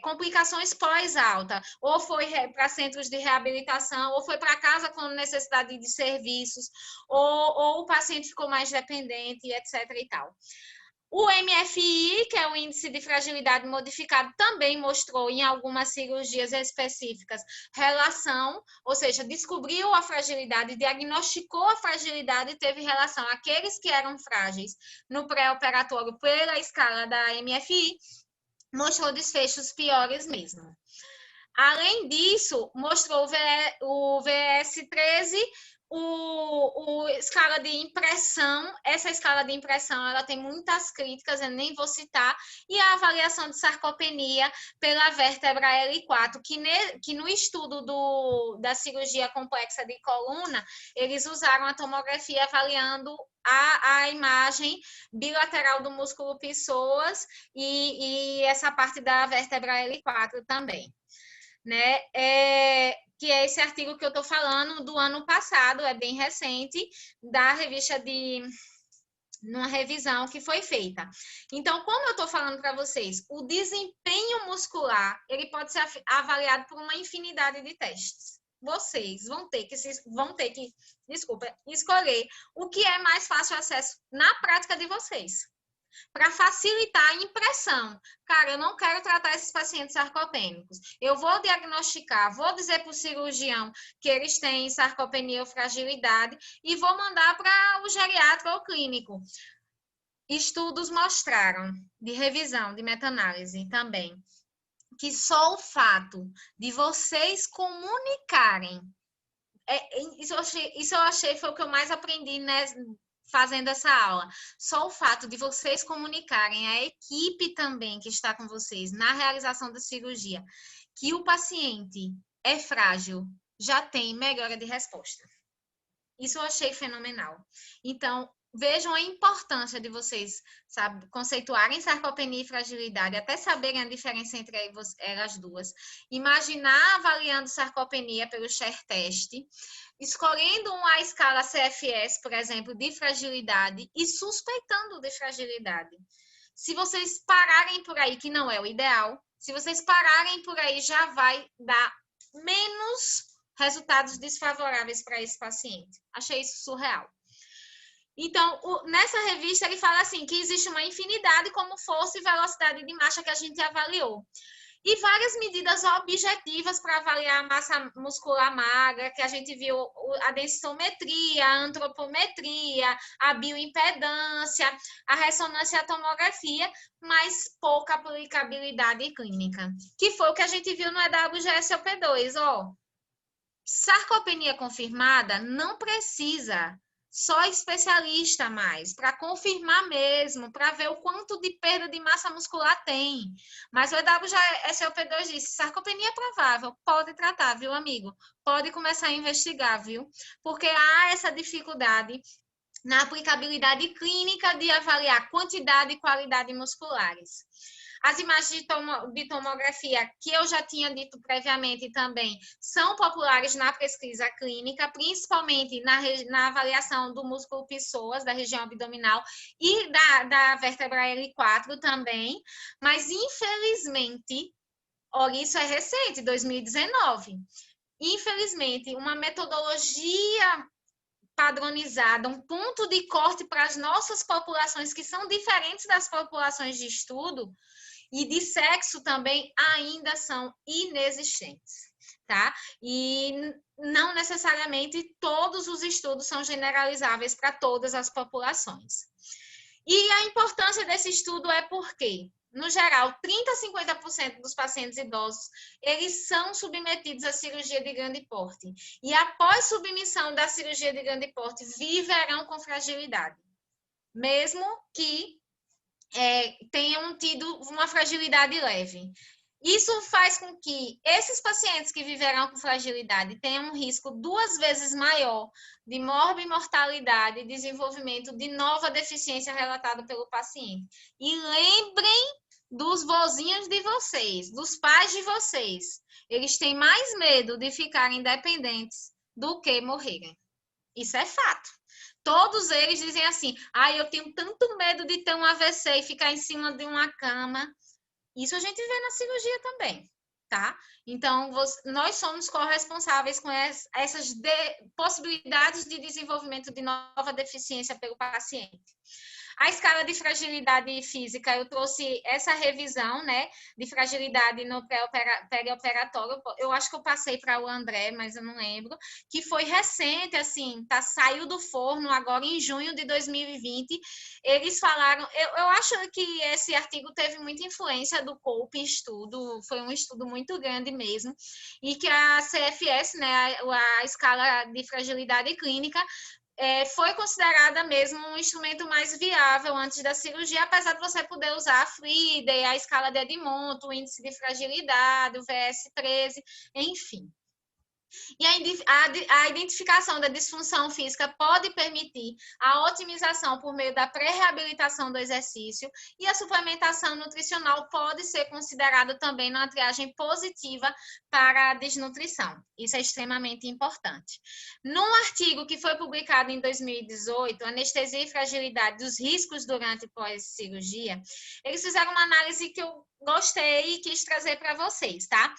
complicações pós-alta, ou foi para centros de reabilitação, ou foi para casa com necessidade de serviços, ou o paciente ficou mais dependente, etc. e tal. O MFI, que é o índice de fragilidade modificado, também mostrou em algumas cirurgias específicas relação, ou seja, descobriu a fragilidade, diagnosticou a fragilidade e teve relação. Aqueles que eram frágeis no pré-operatório pela escala da MFI, mostrou desfechos piores mesmo. Além disso, mostrou o VS13, escala de impressão. Essa escala de impressão ela tem muitas críticas, eu nem vou citar, e a avaliação de sarcopenia pela vértebra L4, que no estudo da cirurgia complexa de coluna, eles usaram a tomografia avaliando a imagem bilateral do músculo psoas e essa parte da vértebra L4 também. Né? Que é esse artigo que eu estou falando do ano passado, é bem recente, da revista numa revisão que foi feita. Então, como eu estou falando para vocês, o desempenho muscular, ele pode ser avaliado por uma infinidade de testes. Vocês vão ter que escolher o que é mais fácil acesso na prática de vocês. Para facilitar a impressão. Cara, eu não quero tratar esses pacientes sarcopênicos. Eu vou diagnosticar, vou dizer para o cirurgião que eles têm sarcopenia ou fragilidade e vou mandar para o geriatra ou clínico. Estudos mostraram, de revisão, de meta-análise também, que só o fato de vocês comunicarem Isso eu achei foi o que eu mais aprendi, né, fazendo essa aula. Só o fato de vocês comunicarem à equipe também que está com vocês na realização da cirurgia que o paciente é frágil, já tem melhora de resposta. Isso eu achei fenomenal. Então, vejam a importância de vocês, sabe, conceituarem sarcopenia e fragilidade, até saberem a diferença entre elas duas. Imaginar avaliando sarcopenia pelo Sher Test, escolhendo uma escala CFS, por exemplo, de fragilidade e suspeitando de fragilidade. Se vocês pararem por aí, que não é o ideal, se vocês pararem por aí, já vai dar menos resultados desfavoráveis para esse paciente. Achei isso surreal. Então, nessa revista, ele fala assim, que existe uma infinidade como força e velocidade de marcha que a gente avaliou. E várias medidas objetivas para avaliar a massa muscular magra, que a gente viu a densitometria, a antropometria, a bioimpedância, a ressonância e a tomografia, mas pouca aplicabilidade clínica. Que foi o que a gente viu no EWGSOP2, ó. Sarcopenia confirmada não precisa só especialista mais, para confirmar mesmo, para ver o quanto de perda de massa muscular tem. Mas o EWGSOP2 disse, sarcopenia é provável, pode tratar, viu, amigo? Pode começar a investigar, viu? Porque há essa dificuldade na aplicabilidade clínica de avaliar quantidade e qualidade musculares. As imagens de tomografia, que eu já tinha dito previamente também, são populares na pesquisa clínica, principalmente na avaliação do músculo psoas, da região abdominal, e da vértebra L4 também, mas infelizmente, olha, isso é recente, 2019, infelizmente, uma metodologia padronizada, um ponto de corte para as nossas populações, que são diferentes das populações de estudo, e de sexo também ainda são inexistentes, tá? E não necessariamente todos os estudos são generalizáveis para todas as populações. E a importância desse estudo é porque, no geral, 30% a 50% dos pacientes idosos, eles são submetidos à cirurgia de grande porte. E após submissão da cirurgia de grande porte, viverão com fragilidade. Mesmo que tenham tido uma fragilidade leve. Isso faz com que esses pacientes que viverão com fragilidade tenham um risco 2 vezes maior de morbimortalidade e desenvolvimento de nova deficiência relatada pelo paciente. E lembrem dos vozinhos de vocês, dos pais de vocês. Eles têm mais medo de ficarem dependentes do que morrerem. Isso é fato. Todos eles dizem assim, eu tenho tanto medo de ter um AVC e ficar em cima de uma cama. Isso a gente vê na cirurgia também, tá? Então, nós somos corresponsáveis com essas possibilidades de desenvolvimento de nova deficiência pelo paciente. A escala de fragilidade física, eu trouxe essa revisão, né, de fragilidade no perioperatório. Eu acho que eu passei para o André, mas eu não lembro, que foi recente, assim, saiu do forno agora em junho de 2020. Eles falaram, eu acho que esse artigo teve muita influência do COPE estudo, foi um estudo muito grande mesmo, e que a CFS, né, a escala de fragilidade clínica, foi considerada mesmo um instrumento mais viável antes da cirurgia, apesar de você poder usar a Friedel, a escala de Edmonton, o índice de fragilidade, o VS13, enfim. E a identificação da disfunção física pode permitir a otimização por meio da pré-reabilitação do exercício, e a suplementação nutricional pode ser considerada também numa triagem positiva para a desnutrição. Isso é extremamente importante. Num artigo que foi publicado em 2018, Anestesia e Fragilidade dos Riscos durante e pós-cirurgia, eles fizeram uma análise que eu gostei e quis trazer para vocês, tá?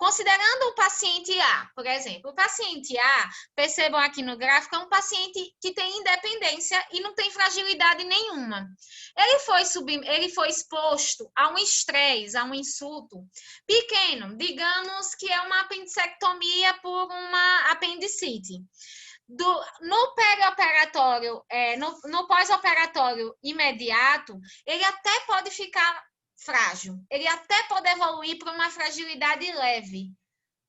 Considerando o paciente A, por exemplo, o paciente A, percebam aqui no gráfico, é um paciente que tem independência e não tem fragilidade nenhuma. Ele foi exposto a um estresse, a um insulto pequeno, digamos que é uma apendicectomia por uma apendicite. No perioperatório, no pós-operatório imediato, ele até pode ficar frágil, ele até pode evoluir para uma fragilidade leve,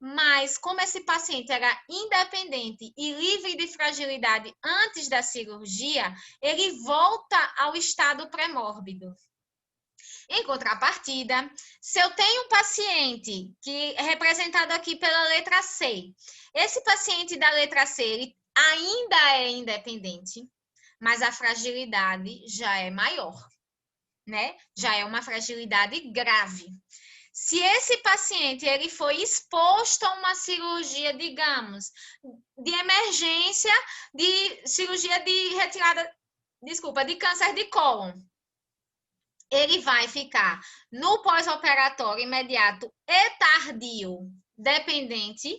Mas, como esse paciente era independente e livre de fragilidade antes da cirurgia, ele volta ao estado pré-mórbido. Em contrapartida, se eu tenho um paciente que é representado aqui pela letra C, esse paciente da letra C ele ainda é independente, mas a fragilidade já é maior, né? Já é uma fragilidade grave. Se esse paciente ele foi exposto a uma cirurgia, digamos, de emergência, de cirurgia de retirada, de câncer de cólon, ele vai ficar no pós-operatório imediato e tardio dependente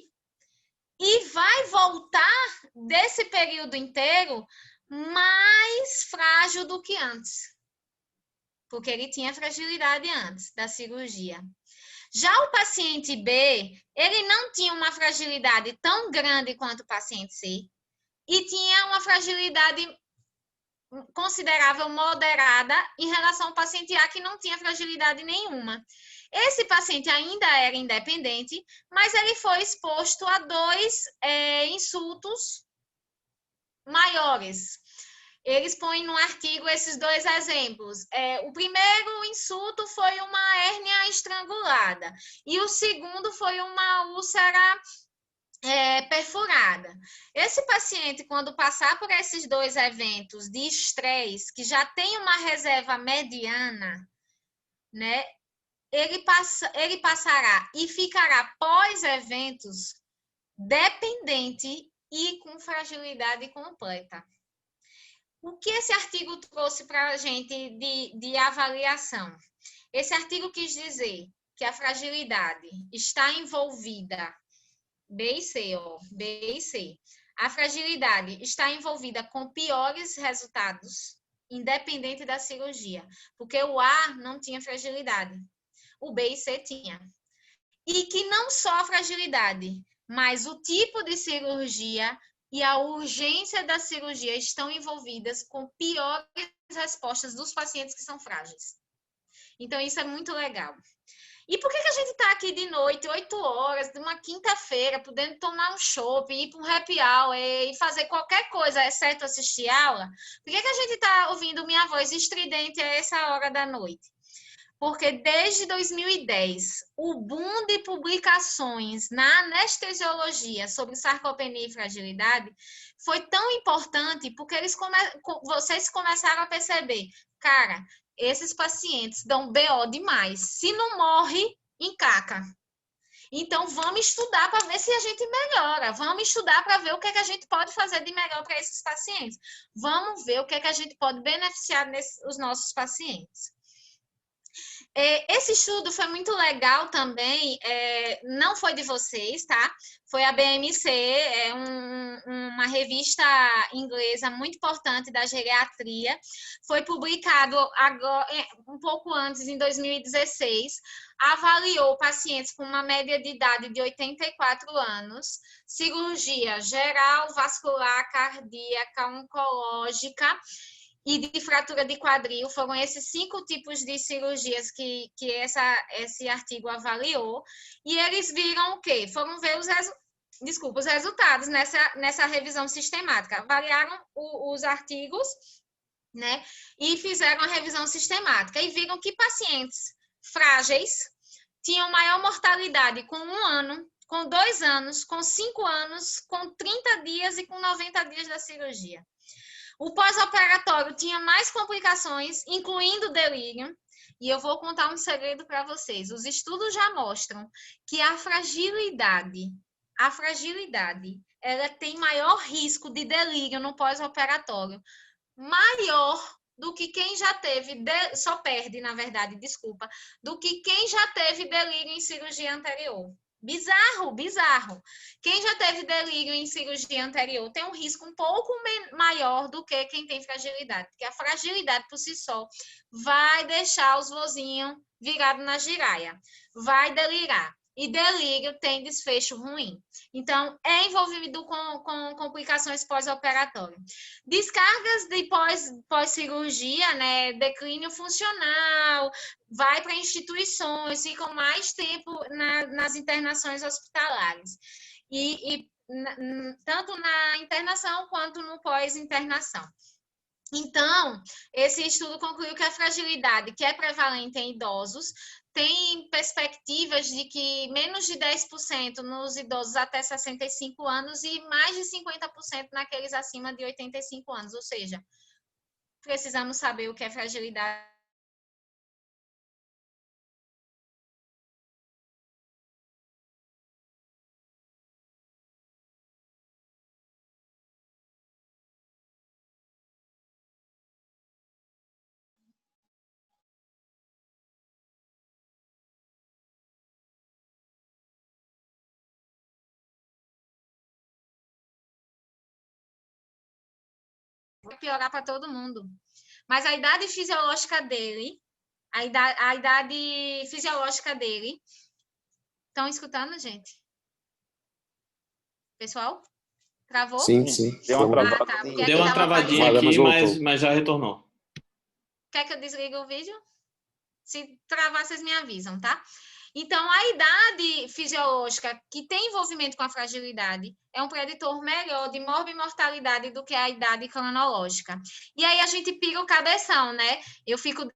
e vai voltar desse período inteiro mais frágil do que antes, porque ele tinha fragilidade antes da cirurgia. Já o paciente B, ele não tinha uma fragilidade tão grande quanto o paciente C e tinha uma fragilidade considerável moderada em relação ao paciente A, que não tinha fragilidade nenhuma. Esse paciente ainda era independente, mas ele foi exposto a 2 insultos maiores. Eles põem no artigo esses 2 exemplos. O primeiro insulto foi uma hérnia estrangulada e o segundo foi uma úlcera perfurada. Esse paciente, quando passar por esses 2 eventos de estresse, que já tem uma reserva mediana, né, ele passará e ficará pós-eventos dependente e com fragilidade completa. O que esse artigo trouxe para a gente de avaliação? Esse artigo quis dizer que a fragilidade está envolvida, B e C, ó, B e C. A fragilidade está envolvida com piores resultados, independente da cirurgia, porque o A não tinha fragilidade, o B e C tinha. E que não só a fragilidade, mas o tipo de cirurgia e a urgência da cirurgia estão envolvidas com piores respostas dos pacientes que são frágeis. Então, isso é muito legal. E por que a gente está aqui de noite, 8 horas, de uma quinta-feira, podendo tomar um chopp, ir para um happy hour e fazer qualquer coisa, exceto assistir aula? Por que a gente está ouvindo minha voz estridente a essa hora da noite? Porque desde 2010, o boom de publicações na anestesiologia sobre sarcopenia e fragilidade foi tão importante porque vocês começaram a perceber, cara, esses pacientes dão BO demais. Se não morre, encaca. Então, vamos estudar para ver se a gente melhora. Vamos estudar para ver o que a gente pode fazer de melhor para esses pacientes. Vamos ver o que a gente pode beneficiar os nossos pacientes. Esse estudo foi muito legal também, não foi de vocês, tá? Foi a BMC, uma revista inglesa muito importante da geriatria. Foi publicado agora, um pouco antes, em 2016. Avaliou pacientes com uma média de idade de 84 anos, cirurgia geral, vascular, cardíaca, oncológica e de fratura de quadril. Foram esses 5 tipos de cirurgias que esse artigo avaliou. E eles viram o quê? Foram ver os resultados nessa revisão sistemática. Avaliaram os artigos, né? E fizeram a revisão sistemática. E viram que pacientes frágeis tinham maior mortalidade com 1 ano, com 2 anos, com 5 anos, com 30 dias e com 90 dias da cirurgia. O pós-operatório tinha mais complicações, incluindo delírio, e eu vou contar um segredo para vocês. Os estudos já mostram que a fragilidade, ela tem maior risco de delírio no pós-operatório, maior do que quem já teve, só perde, na verdade, desculpa, do que quem já teve delírio em cirurgia anterior. Bizarro, bizarro. Quem já teve delírio em cirurgia anterior tem um risco um pouco maior do que quem tem fragilidade, porque a fragilidade por si só vai deixar os vozinhos virados na giraia, vai delirar. e delírio têm desfecho ruim. Então, é envolvido com complicações pós-operatórias. Descargas de pós-cirurgia, né? Declínio funcional, vai para instituições, ficam mais tempo nas internações hospitalares. Tanto na internação quanto no pós-internação. Então, esse estudo concluiu que a fragilidade, que é prevalente em idosos, tem perspectivas de que menos de 10% nos idosos até 65 anos e mais de 50% naqueles acima de 85 anos. Ou seja, precisamos saber o que é fragilidade. Vai piorar para todo mundo. Mas a idade fisiológica dele, a idade fisiológica dele. Estão escutando, gente? Pessoal? Travou? Sim, sim. Deu uma Ah, tá. travadinha. Deu uma travadinha Mas aqui, voltou. mas já retornou. Quer que eu desligue o vídeo? Se travar, vocês me avisam, tá? Então, a idade fisiológica que tem envolvimento com a fragilidade é um preditor melhor de morbimortalidade do que a idade cronológica. E aí a gente pira o cabeção, né? Eu fico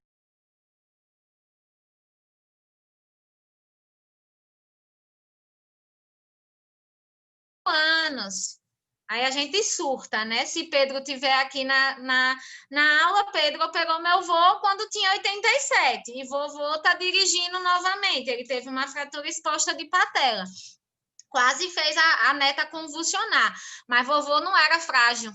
anos. Aí a gente surta, né? Se Pedro tiver aqui na aula, Pedro pegou meu vô quando tinha 87 e vovô está dirigindo novamente. Ele teve uma fratura exposta de patela. Quase fez a neta convulsionar, mas vovô não era frágil.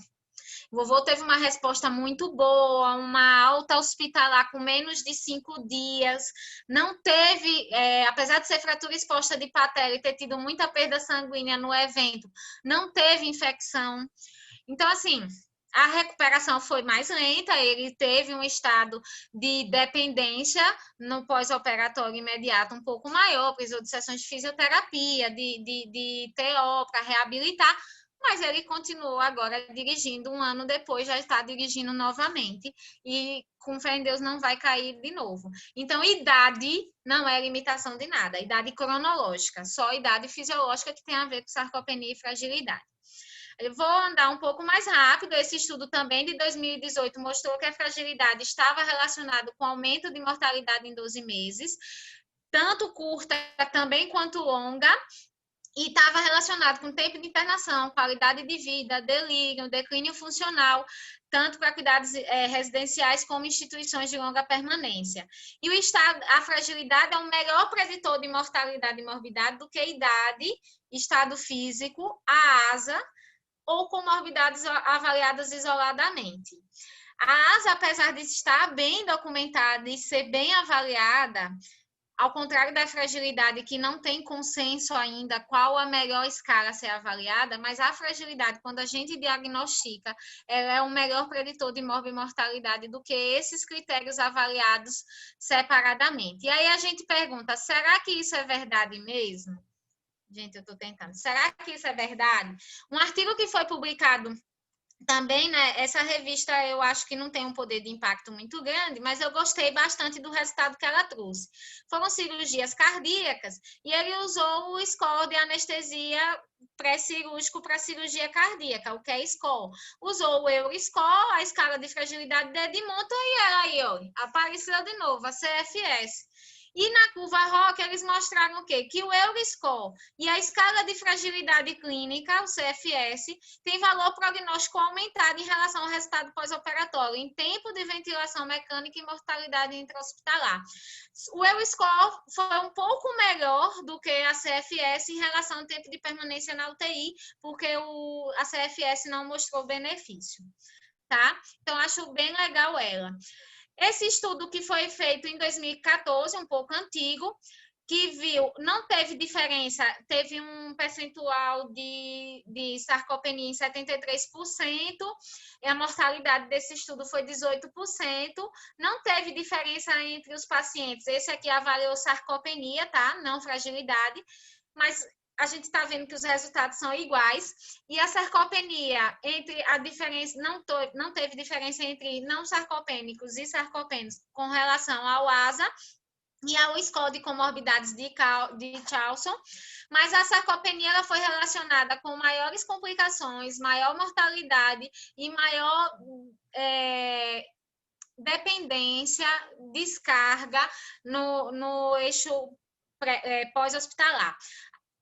Vovô teve uma resposta muito boa, uma alta hospitalar com menos de 5 dias, não teve, apesar de ser fratura exposta de patela e ter tido muita perda sanguínea no evento, não teve infecção. Então, assim, a recuperação foi mais lenta, ele teve um estado de dependência no pós-operatório imediato um pouco maior, precisou de sessões de fisioterapia, de TO para reabilitar, mas ele continuou agora dirigindo, um ano depois já está dirigindo novamente e com fé em Deus não vai cair de novo. Então, idade não é limitação de nada, idade cronológica, só idade fisiológica que tem a ver com sarcopenia e fragilidade. Eu vou andar um pouco mais rápido. Esse estudo também de 2018 mostrou que a fragilidade estava relacionada com aumento de mortalidade em 12 meses, tanto curta também quanto longa, e estava relacionado com tempo de internação, qualidade de vida, delírio, declínio funcional, tanto para cuidados residenciais como instituições de longa permanência. E a fragilidade é um melhor preditor de mortalidade e morbidade do que a idade, estado físico, a asa ou comorbidades avaliadas isoladamente. A asa, apesar de estar bem documentada e ser bem avaliada, ao contrário da fragilidade, que não tem consenso ainda qual a melhor escala a ser avaliada, mas a fragilidade, quando a gente diagnostica, ela é um melhor preditor de morbimortalidade do que esses critérios avaliados separadamente. E aí a gente pergunta, será que isso é verdade mesmo? Gente, eu estou tentando. Será que isso é verdade? Um artigo que foi publicado também, né, essa revista eu acho que não tem um poder de impacto muito grande, mas eu gostei bastante do resultado que ela trouxe. Foram cirurgias cardíacas e ele usou o score de anestesia pré-cirúrgico para cirurgia cardíaca, o que é score. Usou o Euroscore, a escala de fragilidade de Edmonton e ela aí, ó, apareceu de novo, a CFS. E na curva ROC, eles mostraram o quê? Que o Euroscore e a escala de fragilidade clínica, o CFS, tem valor prognóstico aumentado em relação ao resultado pós-operatório, em tempo de ventilação mecânica e mortalidade intra-hospitalar. O Euroscore foi um pouco melhor do que a CFS em relação ao tempo de permanência na UTI, porque a CFS não mostrou benefício, tá? Então, acho bem legal ela. Esse estudo que foi feito em 2014, um pouco antigo, que viu, não teve diferença, teve um percentual de sarcopenia em 73%, e a mortalidade desse estudo foi 18%, não teve diferença entre os pacientes, esse aqui avaliou sarcopenia, tá? Não fragilidade, mas a gente está vendo que os resultados são iguais, e a sarcopenia, entre a diferença, não teve diferença entre não sarcopênicos e sarcopênicos com relação ao ASA, e ao score de comorbidades de Charlson, mas a sarcopenia ela foi relacionada com maiores complicações, maior mortalidade e maior dependência, descarga no eixo pós-hospitalar.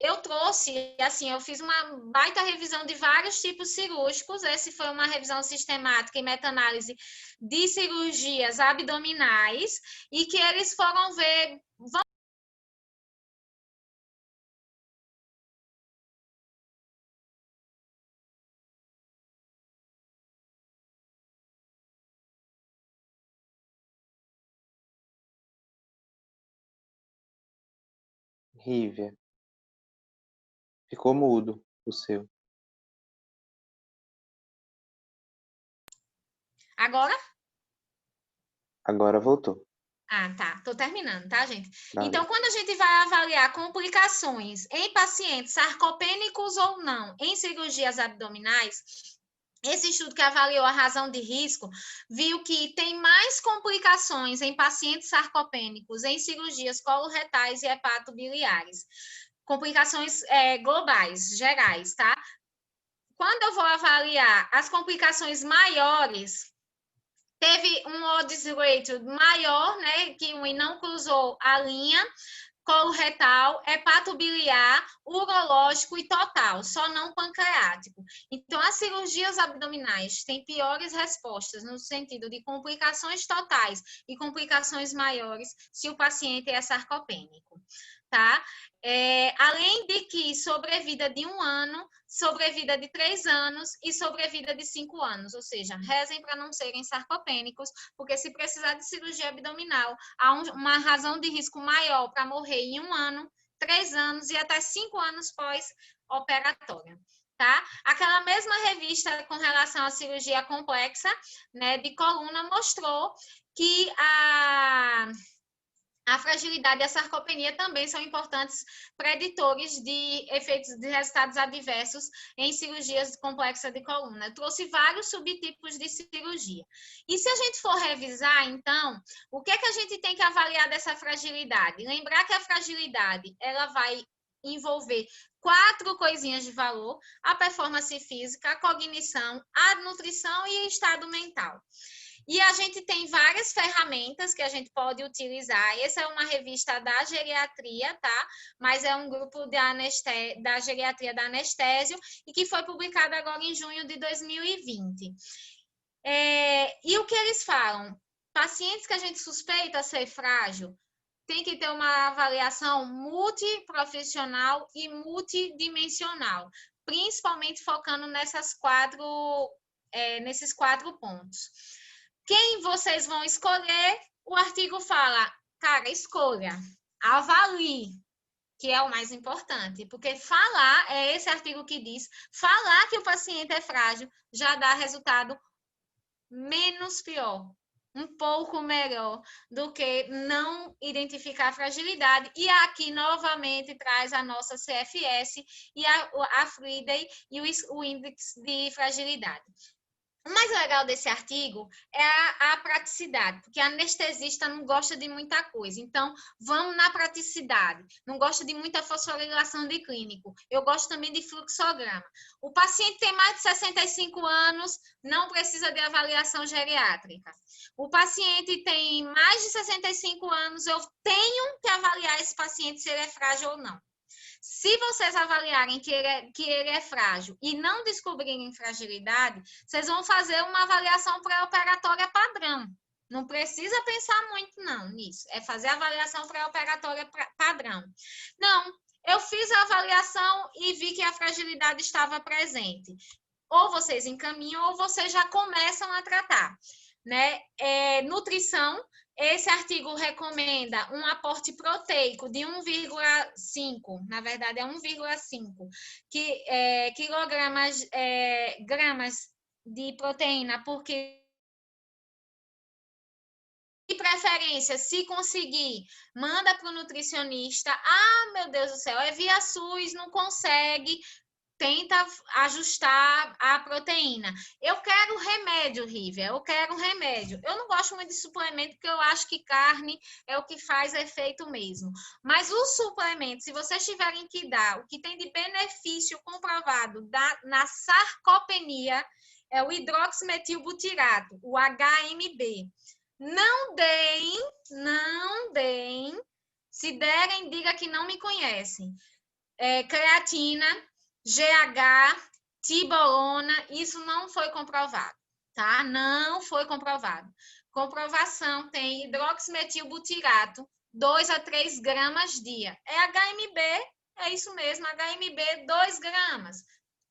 Eu trouxe, assim, eu fiz uma baita revisão de vários tipos cirúrgicos. Esse foi uma revisão sistemática e meta-análise de cirurgias abdominais e que eles foram ver. Rívia. Ficou mudo o seu. Agora? Agora voltou. Ah, tá. Tô terminando, tá, gente? Valeu. Então, quando a gente vai avaliar complicações em pacientes sarcopênicos ou não em cirurgias abdominais, esse estudo que avaliou a razão de risco viu que tem mais complicações em pacientes sarcopênicos em cirurgias coloretais e hepatobiliares. Complicações globais, gerais, tá? Quando eu vou avaliar as complicações maiores, teve um odds ratio maior, né, que o não cruzou a linha, coloretal, hepatobiliar, urológico e total, só não pancreático. Então, as cirurgias abdominais têm piores respostas no sentido de complicações totais e complicações maiores se o paciente é sarcopênico, tá? Além de que sobrevida de 1 ano, sobrevida de 3 anos e sobrevida de 5 anos, ou seja, rezem para não serem sarcopênicos, porque se precisar de cirurgia abdominal, há uma razão de risco maior para morrer em 1 ano, 3 anos e até 5 anos pós-operatória. Tá? Aquela mesma revista com relação à cirurgia complexa, né, de coluna mostrou que a fragilidade e a sarcopenia também são importantes preditores de efeitos de resultados adversos em cirurgias complexas de coluna. Eu trouxe vários subtipos de cirurgia. E se a gente for revisar, então, o que é que a gente tem que avaliar dessa fragilidade? Lembrar que a fragilidade, ela vai envolver 4 coisinhas de valor: a performance física, a cognição, a nutrição e o estado mental. E a gente tem várias ferramentas que a gente pode utilizar. Essa é uma revista da geriatria, tá? Mas é um grupo da geriatria da anestésio e que foi publicado agora em junho de 2020. E o que eles falam? Pacientes que a gente suspeita ser frágil, tem que ter uma avaliação multiprofissional e multidimensional, principalmente focando nesses 4 pontos. Quem vocês vão escolher? O artigo fala, cara, escolha, avalie, que é o mais importante, porque falar, é esse artigo que diz, falar que o paciente é frágil já dá resultado menos pior, um pouco melhor do que não identificar a fragilidade. E aqui, novamente, traz a nossa CFS e a Friday e o índice de fragilidade. O mais legal desse artigo é a praticidade, porque a anestesista não gosta de muita coisa. Então, vamos na praticidade. Não gosta de muita fosforilação de clínico. Eu gosto também de fluxograma. O paciente tem mais de 65 anos, não precisa de avaliação geriátrica. O paciente tem mais de 65 anos, eu tenho que avaliar esse paciente se ele é frágil ou não. Se vocês avaliarem que ele é frágil e não descobrirem fragilidade, vocês vão fazer uma avaliação pré-operatória padrão. Não precisa pensar muito, não, nisso. É fazer a avaliação pré-operatória padrão. Não, eu fiz a avaliação e vi que a fragilidade estava presente. Ou vocês encaminham ou vocês já começam a tratar. né? Nutrição, esse artigo recomenda um aporte proteico de 1,5, na verdade é 1,5 gramas de proteína por quilo. De preferência, se conseguir, manda para o nutricionista. Ah, meu Deus do céu, é via SUS, não consegue, tenta ajustar a proteína. Eu quero remédio, Rívia, eu quero remédio. Eu não gosto muito de suplemento, porque eu acho que carne é o que faz efeito mesmo. Mas o suplemento, se vocês tiverem que dar, o que tem de benefício comprovado na sarcopenia, é o hidroximetilbutirato, o HMB. Não deem, se derem, diga que não me conhecem. Creatina, GH, tibolona, isso não foi comprovado, tá? Não foi comprovado. Comprovação tem hidroximetilbutirato, 2 a 3 gramas dia. É HMB, é isso mesmo, HMB 2 gramas,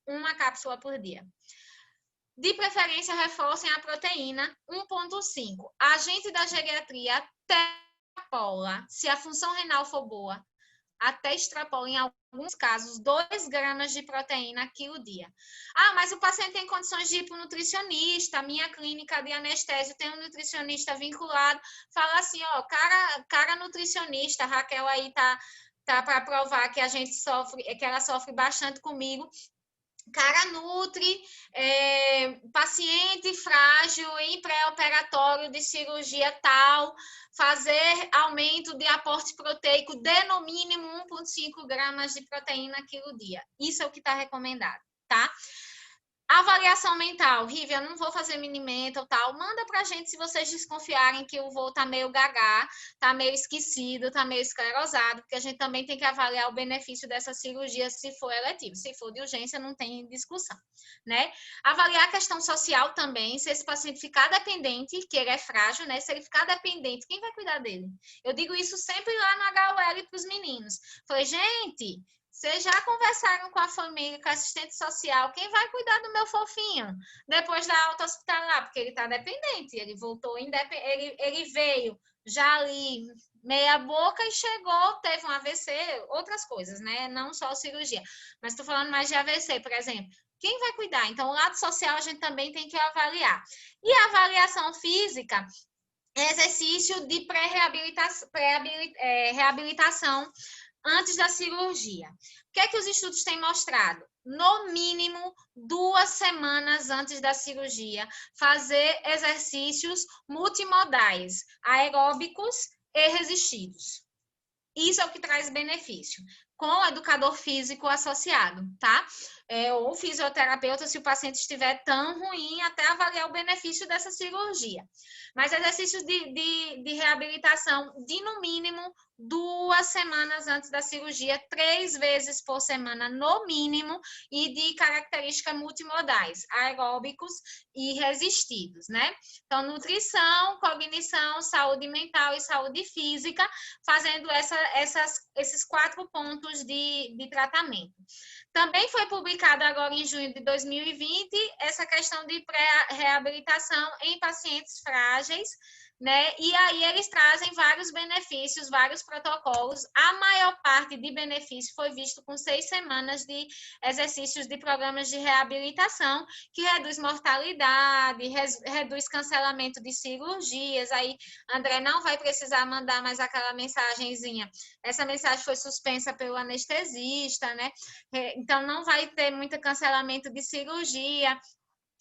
uma cápsula por dia. De preferência, reforcem a proteína 1,5. Agente da geriatria até extrapola, se a função renal for boa, até extrapola, em alguns casos, 2 gramas de proteína quilo dia. Ah, mas o paciente tem condições de ir para o nutricionista, a minha clínica de anestésio tem um nutricionista vinculado, fala assim, ó, cara nutricionista, a Raquel aí tá para provar que a gente sofre, que ela sofre bastante comigo. Cara nutri, paciente frágil em pré-operatório de cirurgia tal, fazer aumento de aporte proteico de no mínimo 1,5 gramas de proteína quilo dia. Isso é o que está recomendado, tá? Avaliação mental, Rívia, eu não vou fazer mini-mental, tal. Manda pra gente se vocês desconfiarem que o voo tá meio gagá, tá meio esquecido, tá meio esclerosado, porque a gente também tem que avaliar o benefício dessa cirurgia se for eletivo. Se for de urgência, não tem discussão, né? Avaliar a questão social também, se esse paciente ficar dependente, que ele é frágil, né? Se ele ficar dependente, quem vai cuidar dele? Eu digo isso sempre lá no HUL para os meninos. Falei, gente, vocês já conversaram com a família, com a assistente social? Quem vai cuidar do meu fofinho depois da alta hospitalar? Porque ele está dependente. Ele voltou, ele veio já ali meia boca e chegou, teve um AVC, outras coisas, né? Não só cirurgia. Mas estou falando mais de AVC, por exemplo. Quem vai cuidar? Então, o lado social a gente também tem que avaliar. E a avaliação física, exercício de reabilitação antes da cirurgia. O que é que os estudos têm mostrado? No mínimo 2 semanas antes da cirurgia, fazer exercícios multimodais, aeróbicos e resistidos. Isso é o que traz benefício, com o educador físico associado, tá? Ou fisioterapeuta, se o paciente estiver tão ruim, até avaliar o benefício dessa cirurgia. Mas exercícios de reabilitação de, no mínimo, 2 semanas antes da cirurgia, 3 vezes por semana, no mínimo, e de características multimodais, aeróbicos e resistidos, né? Então, nutrição, cognição, saúde mental e saúde física, fazendo esses 4 pontos de tratamento. Também foi publicado agora em junho de 2020 essa questão de pré-reabilitação em pacientes frágeis, né? E aí eles trazem vários benefícios, vários protocolos. A maior parte de benefício foi visto com 6 semanas de exercícios de programas de reabilitação, que reduz mortalidade, reduz cancelamento de cirurgias. Aí, André não vai precisar mandar mais aquela mensagenzinha. Essa mensagem foi suspensa pelo anestesista, né? Então, não vai ter muito cancelamento de cirurgia.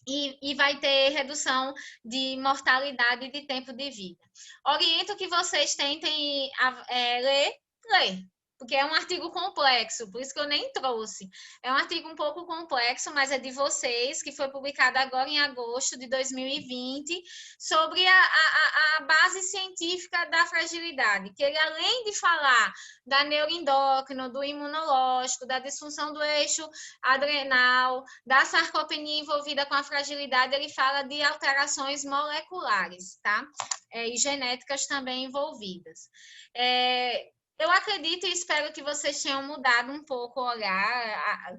E vai ter redução de mortalidade e de tempo de vida. Oriento que vocês tentem ler, porque é um artigo complexo, por isso que eu nem trouxe. É um artigo um pouco complexo, mas é de vocês, que foi publicado agora em agosto de 2020, sobre a base científica da fragilidade, que ele, além de falar da neuroendócrino, do imunológico, da disfunção do eixo adrenal, da sarcopenia envolvida com a fragilidade, ele fala de alterações moleculares, tá? E genéticas também envolvidas. Eu acredito e espero que vocês tenham mudado um pouco o olhar.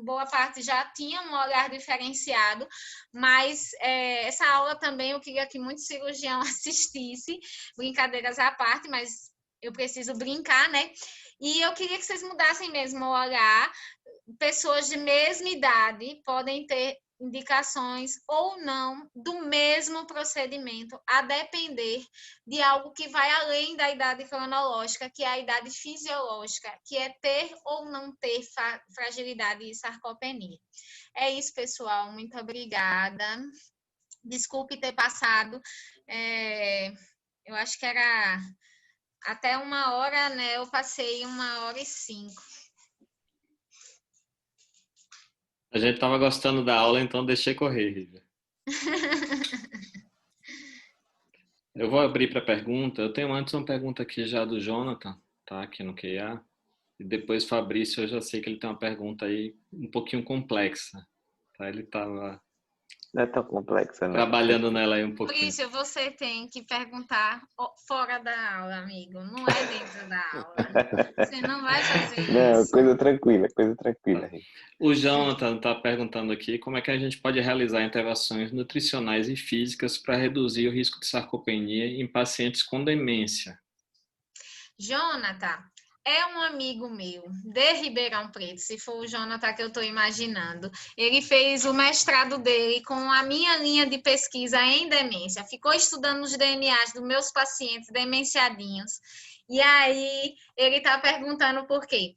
boa parte já tinha um olhar diferenciado, mas essa aula também eu queria que muito cirurgião assistisse, brincadeiras à parte, mas eu preciso brincar, né? E eu queria que vocês mudassem mesmo o olhar. Pessoas de mesma idade podem ter indicações ou não do mesmo procedimento, a depender de algo que vai além da idade cronológica, que é a idade fisiológica, que é ter ou não ter fragilidade e sarcopenia. É isso, pessoal. Muito obrigada. Desculpe ter passado. Eu acho que era até 1h, né? Eu passei 1h05. A gente estava gostando da aula, então deixei correr, Rívia. Eu vou abrir para pergunta. Eu tenho antes uma pergunta aqui já do Jonathan, tá? Aqui no QA. E depois Fabrício, eu já sei que ele tem uma pergunta aí um pouquinho complexa. Tá? Ele estava Não é tão complexa, não. trabalhando nela aí um pouquinho. Fabrício, você tem que perguntar fora da aula, amigo. Não é dentro da aula. Você não vai fazer Não, isso. coisa tranquila. O Jonathan está perguntando aqui como é que a gente pode realizar intervenções nutricionais e físicas para reduzir o risco de sarcopenia em pacientes com demência. Jonathan, é um amigo meu de Ribeirão Preto, se for o Jonathan que eu estou imaginando. Ele fez o mestrado dele com a minha linha de pesquisa em demência. Ficou estudando os DNAs dos meus pacientes demenciadinhos. E aí, ele está perguntando por quê.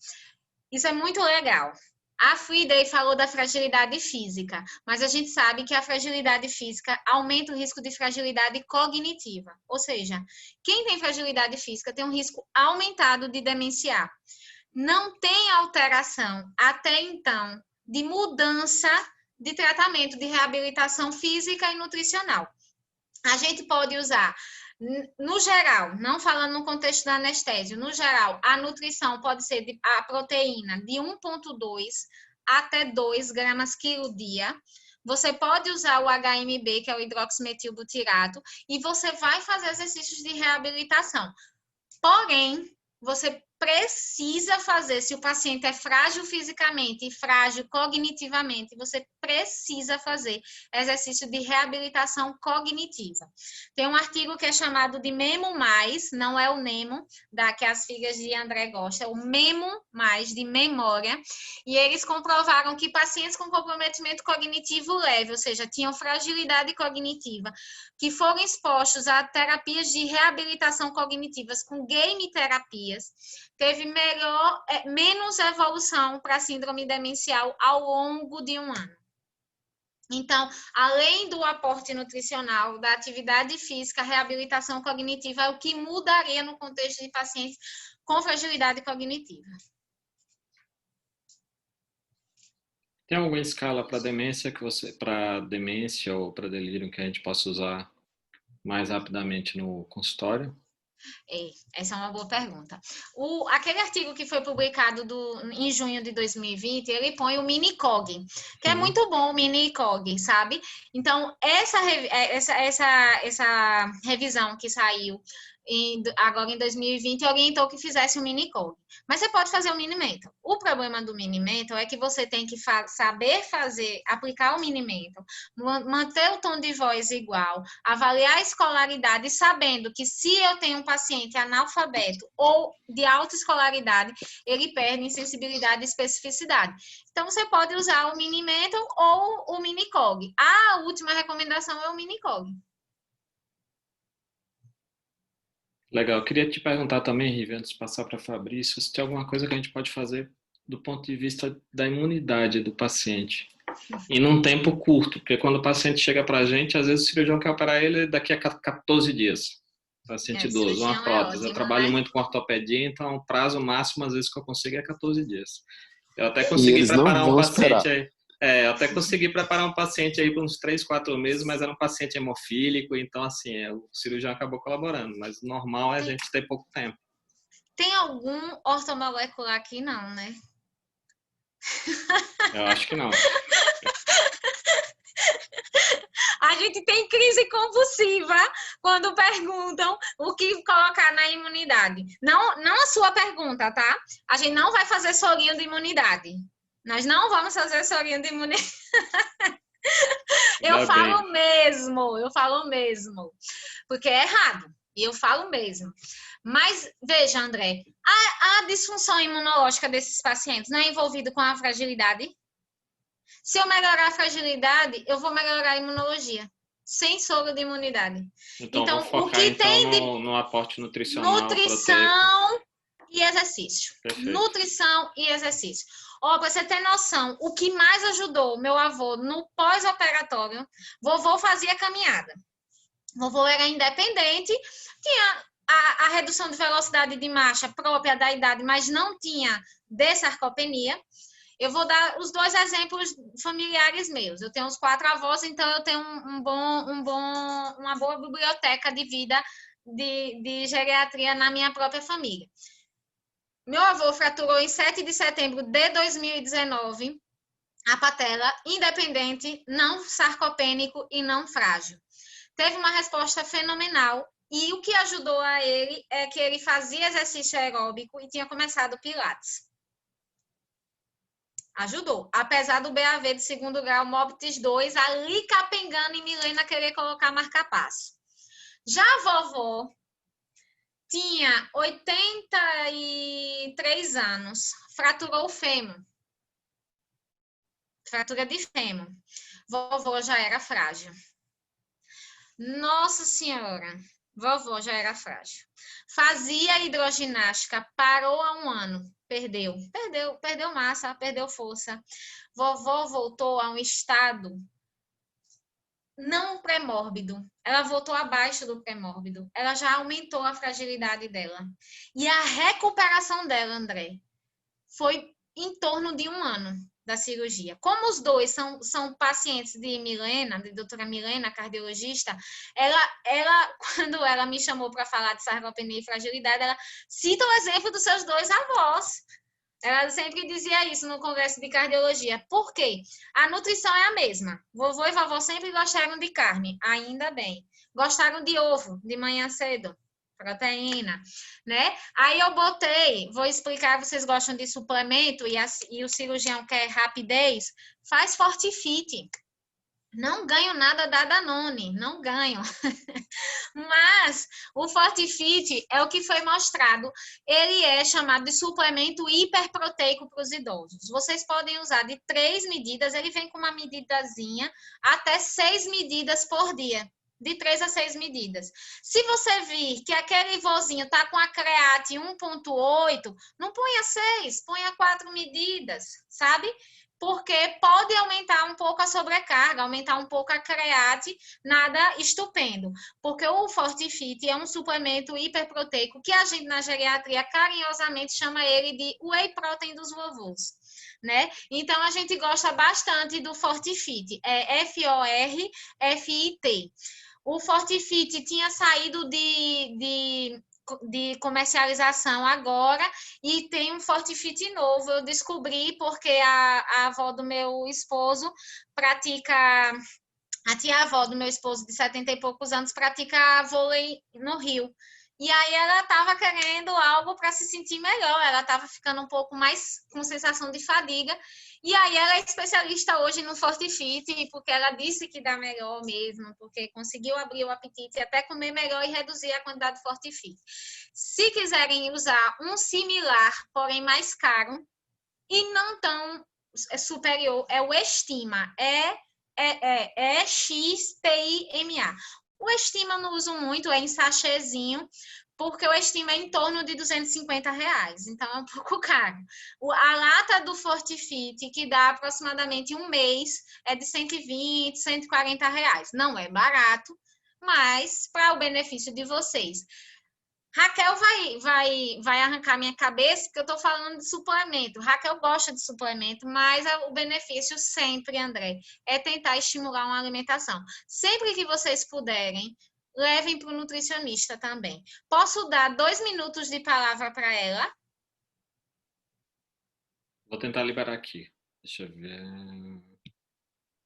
Isso é muito legal. A Friday falou da fragilidade física, mas a gente sabe que a fragilidade física aumenta o risco de fragilidade cognitiva. Ou seja, quem tem fragilidade física tem um risco aumentado de demenciar. Não tem alteração, até então, de mudança de tratamento, de reabilitação física e nutricional. A gente pode usar, no geral, não falando no contexto da anestésio, no geral, a nutrição pode ser a proteína de 1,2 até 2 gramas quilo dia. Você pode usar o HMB, que é o hidroximetilbutirato, e você vai fazer exercícios de reabilitação. Porém, você precisa fazer, se o paciente é frágil fisicamente e frágil cognitivamente, você precisa fazer exercício de reabilitação cognitiva. Tem um artigo que é chamado de Memo+, não é o Nemo, que as filhas de André gostam, é o Memo+, de memória, e eles comprovaram que pacientes com comprometimento cognitivo leve, ou seja, tinham fragilidade cognitiva, que foram expostos a terapias de reabilitação cognitivas com game terapias, teve menos evolução para a síndrome demencial ao longo de um ano. Então, além do aporte nutricional, da atividade física, a reabilitação cognitiva é o que mudaria no contexto de pacientes com fragilidade cognitiva. Tem alguma escala para demência ou para delírio que a gente possa usar mais rapidamente no consultório? Essa é uma boa pergunta. Aquele artigo que foi publicado em junho de 2020, ele põe o Minicog, que é muito bom o Minicog, sabe? Então, essa revisão que saiu agora em 2020 orientou que fizesse o Minicog. Mas você pode fazer o Minimental. O problema do Minimental é que você tem que saber aplicar o Minimental, manter o tom de voz igual, avaliar a escolaridade, sabendo que se eu tenho um paciente analfabeto ou de alta escolaridade, ele perde em sensibilidade e especificidade. Então, você pode usar o Minimental ou o Minicog. A última recomendação é o Minicog. Legal. Eu queria te perguntar também, Rívia, antes de passar para Fabrício, se tem alguma coisa que a gente pode fazer do ponto de vista da imunidade do paciente. E num tempo curto, porque quando o paciente chega para a gente, às vezes o cirurgião quer operar ele daqui a 14 dias. Paciente idoso, uma prótese. Ótimo, eu trabalho né? muito com ortopedia, então o prazo máximo, às vezes, que eu consigo é 14 dias. Eu até consegui preparar um paciente aí. Eu até consegui preparar um paciente aí por uns 3, 4 meses, mas era um paciente hemofílico, então assim, o cirurgião acabou colaborando, mas o normal é a gente ter pouco tempo. Tem algum ortomolecular aqui? Não, né? Eu acho que não. A gente tem crise convulsiva quando perguntam o que colocar na imunidade. Não a sua pergunta, tá? A gente não vai fazer sorinho de imunidade. Nós não vamos fazer sorinho de imunidade. Eu Ainda falo mesmo, porque é errado, e eu falo mesmo. Mas, veja, André, a disfunção imunológica desses pacientes não é envolvida com a fragilidade? Se eu melhorar a fragilidade, eu vou melhorar a imunologia, sem soro de imunidade. Então, Então, vou focar o que tem de no aporte nutricional, proteico. nutrição e exercício. Perfeito. Nutrição e exercício. Ó, para você ter noção, o que mais ajudou meu avô no pós-operatório, vovô fazia caminhada. Vovô era independente, tinha a redução de velocidade de marcha própria da idade, mas não tinha desarcopenia. Eu vou dar os 2 exemplos familiares meus. Eu tenho os 4 avós, então eu tenho uma boa biblioteca de vida de geriatria na minha própria família. Meu avô fraturou em 7 de setembro de 2019 a patela, independente, não sarcopênico e não frágil. Teve uma resposta fenomenal e o que ajudou a ele é que ele fazia exercício aeróbico e tinha começado Pilates. Ajudou. Apesar do BAV de 2º grau, Mobitis 2, ali capengando e Milena querer colocar marca-passo. Já a vovó tinha 83 anos, fraturou o fêmur. Fratura de fêmur. Vovó já era frágil. Nossa Senhora, vovó já era frágil. Fazia hidroginástica, parou há 1 ano, perdeu massa, perdeu força. Vovó voltou a um estado não pré-mórbido. Ela voltou abaixo do pré-mórbido. Ela já aumentou a fragilidade dela. E a recuperação dela, André, foi em torno de 1 ano da cirurgia. Como os 2 são pacientes de Milena, de doutora Milena, cardiologista, ela quando ela me chamou para falar de sarcopenia e fragilidade, ela cita o exemplo dos seus 2 avós. Ela sempre dizia isso no congresso de cardiologia. Por quê? A nutrição é a mesma. Vovô e vovó sempre gostaram de carne, ainda bem. Gostaram de ovo, de manhã cedo, proteína, né? Aí eu botei, vou explicar, vocês gostam de suplemento e o cirurgião quer rapidez, faz Fortifit. Não ganho nada da Danone, não ganho. Mas o Fortifit é o que foi mostrado. Ele é chamado de suplemento hiperproteico para os idosos. Vocês podem usar de 3 medidas, ele vem com uma medidazinha, até 6 medidas por dia. De 3 a 6 medidas. Se você vir que aquele vozinho está com a create 1,8, não ponha 6, ponha 4 medidas, sabe? Porque pode aumentar um pouco a sobrecarga, aumentar um pouco a create, nada estupendo. Porque o Fortifit é um suplemento hiperproteico que a gente na geriatria carinhosamente chama ele de whey protein dos vovôs, né? Então a gente gosta bastante do Fortifit, é Forfit. O Fortifit tinha saído de comercialização agora e tem um Fortifit novo. Eu descobri porque a avó do meu esposo pratica, a tia-avó do meu esposo de 70 e poucos anos pratica vôlei no Rio. E aí ela estava querendo algo para se sentir melhor, ela estava ficando um pouco mais com sensação de fadiga. E aí ela é especialista hoje no Fortifit, porque ela disse que dá melhor mesmo, porque conseguiu abrir o apetite e até comer melhor e reduzir a quantidade de Fortifit. Se quiserem usar um similar, porém mais caro, e não tão superior, é o Estima, XTIMA. O Estima eu não uso muito, é em sachêzinho, porque o Estima é em torno de R$250, então é um pouco caro. A lata do Fortifit, que dá aproximadamente 1 mês, é de R$120, R$140. Não é barato, mas para o benefício de vocês. Raquel vai arrancar minha cabeça, porque eu estou falando de suplemento. Raquel gosta de suplemento, mas o benefício sempre, André, é tentar estimular uma alimentação. Sempre que vocês puderem, levem para o nutricionista também. Posso dar 2 minutos de palavra para ela? Vou tentar liberar aqui. Deixa eu ver.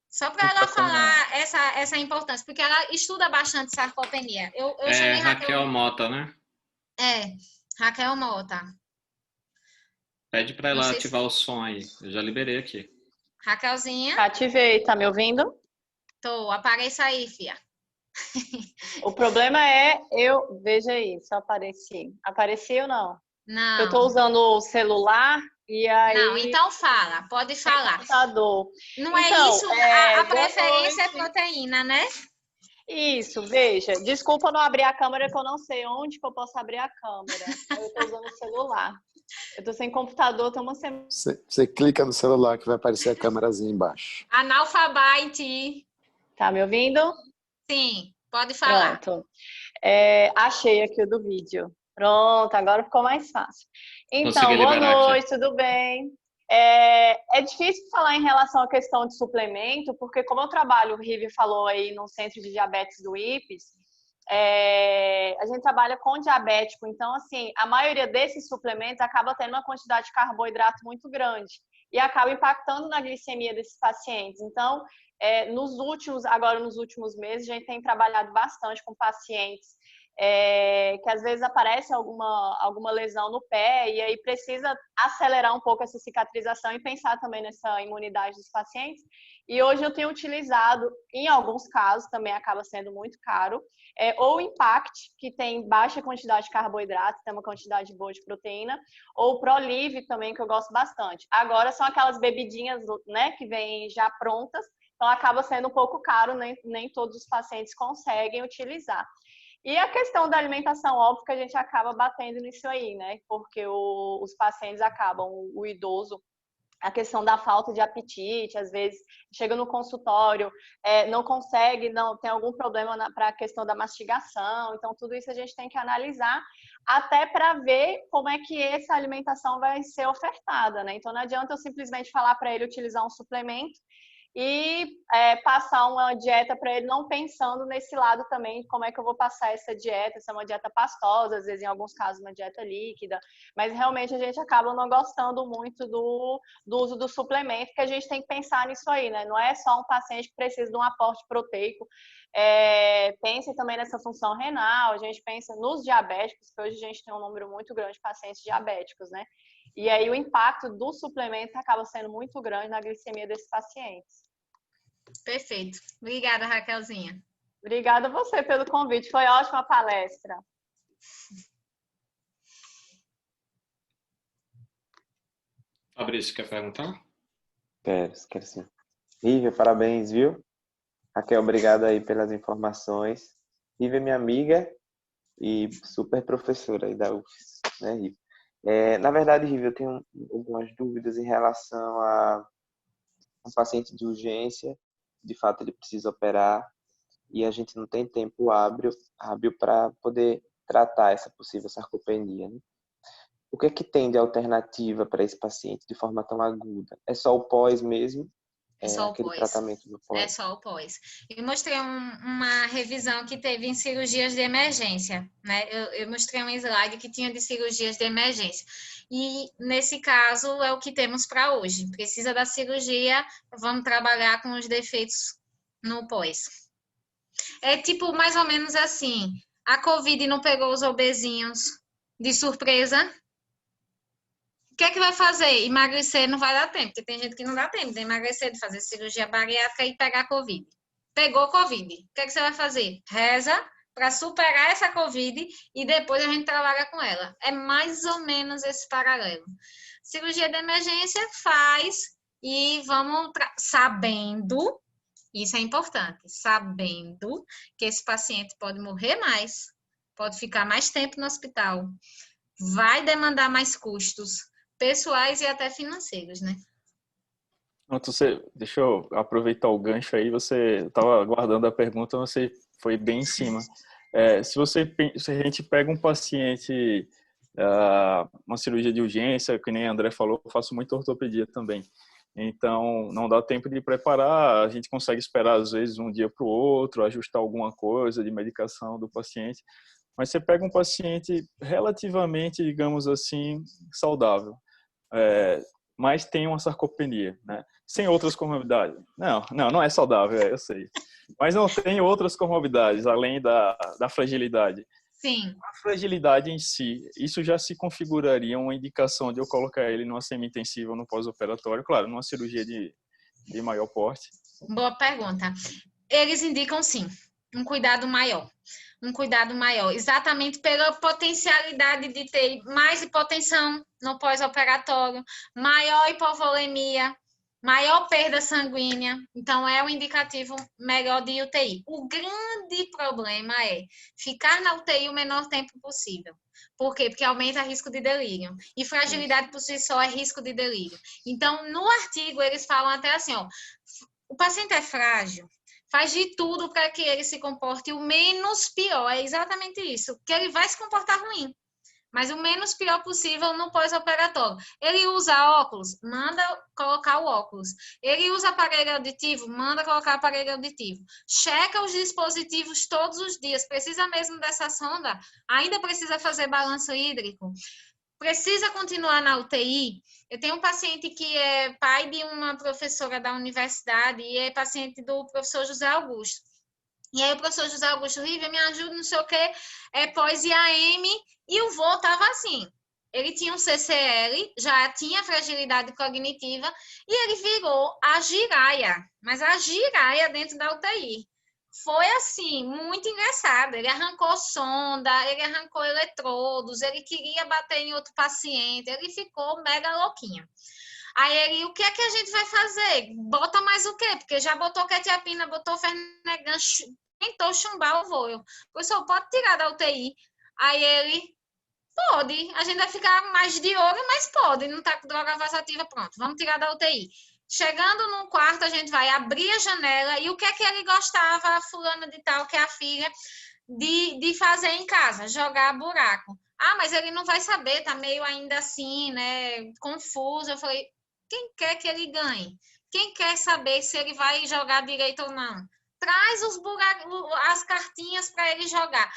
Só para ela falar essa importância, porque ela estuda bastante sarcopenia. Eu chamei Raquel Mota, né? Raquel Mota. Pede para Não ela sei se... ativar o som aí. Eu já liberei aqui. Raquelzinha, Ativei, tá me ouvindo? tô. Apareça aí, fia. O problema é veja aí, se eu apareci. Apareci ou não? Porque eu tô Não, usando o celular e não. aí Então fala, pode tem falar. computador. Não é Então, isso? A boa preferência é noite. proteína, né? Isso, veja. Desculpa não abrir a câmera, que eu não sei onde que eu posso abrir a câmera. Eu tô usando o celular. Eu tô sem computador, tem uma semana. Você clica no celular que vai aparecer a câmerazinha embaixo. Analfabete. Tá me ouvindo? Sim, pode falar. Pronto. Achei aqui o do vídeo. Pronto, agora ficou mais fácil. Consegui Então, boa liberar aqui. noite, tudo bem? É difícil falar em relação à questão de suplemento, porque como eu trabalho, o Rivi falou aí no Centro de Diabetes do IPES, a gente trabalha com diabético, então, assim, a maioria desses suplementos acaba tendo uma quantidade de carboidrato muito grande e acaba impactando na glicemia desses pacientes. Então, agora nos últimos meses, a gente tem trabalhado bastante com pacientes que às vezes aparece alguma lesão no pé e aí precisa acelerar um pouco essa cicatrização e pensar também nessa imunidade dos pacientes. E hoje eu tenho utilizado, em alguns casos, também acaba sendo muito caro, ou o Impact, que tem baixa quantidade de carboidrato, tem uma quantidade boa de proteína, ou o Prolive também, que eu gosto bastante. Agora são aquelas bebidinhas, né, que vêm já prontas, então acaba sendo um pouco caro, nem todos os pacientes conseguem utilizar. E a questão da alimentação, óbvio que a gente acaba batendo nisso aí, né? Porque os pacientes acabam, o idoso, a questão da falta de apetite, às vezes chega no consultório, não consegue, não tem algum problema para a questão da mastigação, então tudo isso a gente tem que analisar até para ver como é que essa alimentação vai ser ofertada, né? Então não adianta eu simplesmente falar para ele utilizar um suplemento e passar uma dieta para ele, não pensando nesse lado também, de como é que eu vou passar essa dieta, se é uma dieta pastosa, às vezes em alguns casos uma dieta líquida, mas realmente a gente acaba não gostando muito do uso do suplemento, que a gente tem que pensar nisso aí, né? Não é só um paciente que precisa de um aporte proteico, pense também nessa função renal, a gente pensa nos diabéticos, que hoje a gente tem um número muito grande de pacientes diabéticos, né? E aí o impacto do suplemento acaba sendo muito grande na glicemia desses pacientes. Perfeito. Obrigada, Raquelzinha. Obrigada a você pelo convite. Foi ótima a palestra. Fabrício, quer perguntar? Quero sim. Rívia, parabéns, viu? Raquel, obrigado aí pelas informações. Rívia é minha amiga e super professora aí da UFES, né, Rívia? Na verdade, Rívia, eu tenho algumas dúvidas em relação a um paciente de urgência. De fato, ele precisa operar e a gente não tem tempo hábil para poder tratar essa possível sarcopenia, né? O que é que tem de alternativa para esse paciente de forma tão aguda? É só o pós mesmo? É só o Aquele pós. tratamento do pós? É só o pós. Eu mostrei uma revisão que teve em cirurgias de emergência, né? Eu mostrei um slide que tinha de cirurgias de emergência. E, nesse caso, é o que temos para hoje. Precisa da cirurgia, vamos trabalhar com os defeitos no pós. É tipo, mais ou menos assim, a Covid não pegou os obesinhos de surpresa? O que é que vai fazer? Emagrecer não vai dar tempo, porque tem gente que não dá tempo de emagrecer, de fazer cirurgia bariátrica e pegar Covid. Pegou Covid. O que é que você vai fazer? Reza para superar essa Covid e depois a gente trabalha com ela. É mais ou menos esse paralelo. Cirurgia de emergência faz e vamos sabendo, isso é importante, sabendo que esse paciente pode morrer mais, pode ficar mais tempo no hospital, vai demandar mais custos pessoais e até financeiros, né? Deixa eu aproveitar o gancho aí, você estava aguardando a pergunta, você foi bem em cima. Se a gente pega um paciente, uma cirurgia de urgência, que nem a André falou, eu faço muito ortopedia também. Então, não dá tempo de preparar, a gente consegue esperar, às vezes, um dia para o outro, ajustar alguma coisa de medicação do paciente. Mas você pega um paciente relativamente, digamos assim, saudável, mas tem uma sarcopenia, né? Sem outras comorbidades. Não é saudável, eu sei. Mas não tem outras comorbidades, além da fragilidade. Sim. A fragilidade em si, isso já se configuraria uma indicação de eu colocar ele numa semi-intensiva no pós-operatório, claro, numa cirurgia de maior porte? Boa pergunta. Eles indicam sim, um cuidado maior. Um cuidado maior, exatamente pela potencialidade de ter mais hipotensão no pós-operatório, maior hipovolemia, maior perda sanguínea. Então, é um indicativo melhor de UTI. O grande problema é ficar na UTI o menor tempo possível. Por quê? Porque aumenta o risco de delírio. E fragilidade por si só é risco de delírio. Então, no artigo, eles falam até assim, ó, o paciente é frágil, faz de tudo para que ele se comporte o menos pior. É exatamente isso, que ele vai se comportar ruim, mas o menos pior possível no pós-operatório. Ele usa óculos, manda colocar o óculos. Ele usa aparelho auditivo, manda colocar aparelho auditivo. Checa os dispositivos todos os dias. Precisa mesmo dessa sonda? Ainda precisa fazer balanço hídrico? Precisa continuar na UTI? Eu tenho um paciente que é pai de uma professora da universidade e é paciente do professor José Augusto. E aí o professor José Augusto Riva me ajuda, não sei o quê, pós-IAM, e o vô estava assim. Ele tinha um CCL, já tinha fragilidade cognitiva, e ele virou a giraia, mas a giraia dentro da UTI. Foi assim, muito engraçado. Ele arrancou sonda, ele arrancou eletrodos, ele queria bater em outro paciente, ele ficou mega louquinho. Aí ele, o que é que a gente vai fazer? Bota mais o quê? Porque já botou quetiapina, botou Fernegan, tentou chumbar o voo. Professor, pode tirar da UTI? Aí ele, pode. A gente vai ficar mais de olho, mas pode. Não tá com droga vasativa, pronto. Vamos tirar da UTI. Chegando num quarto, a gente vai abrir a janela. E o que é que ele gostava, a fulana de tal, que é a filha, de fazer em casa? Jogar buraco. Ah, mas ele não vai saber, tá meio ainda assim, né? Confuso. Eu falei, quem quer que ele ganhe? Quem quer saber se ele vai jogar direito ou não? Traz os buracos, as cartinhas para ele jogar.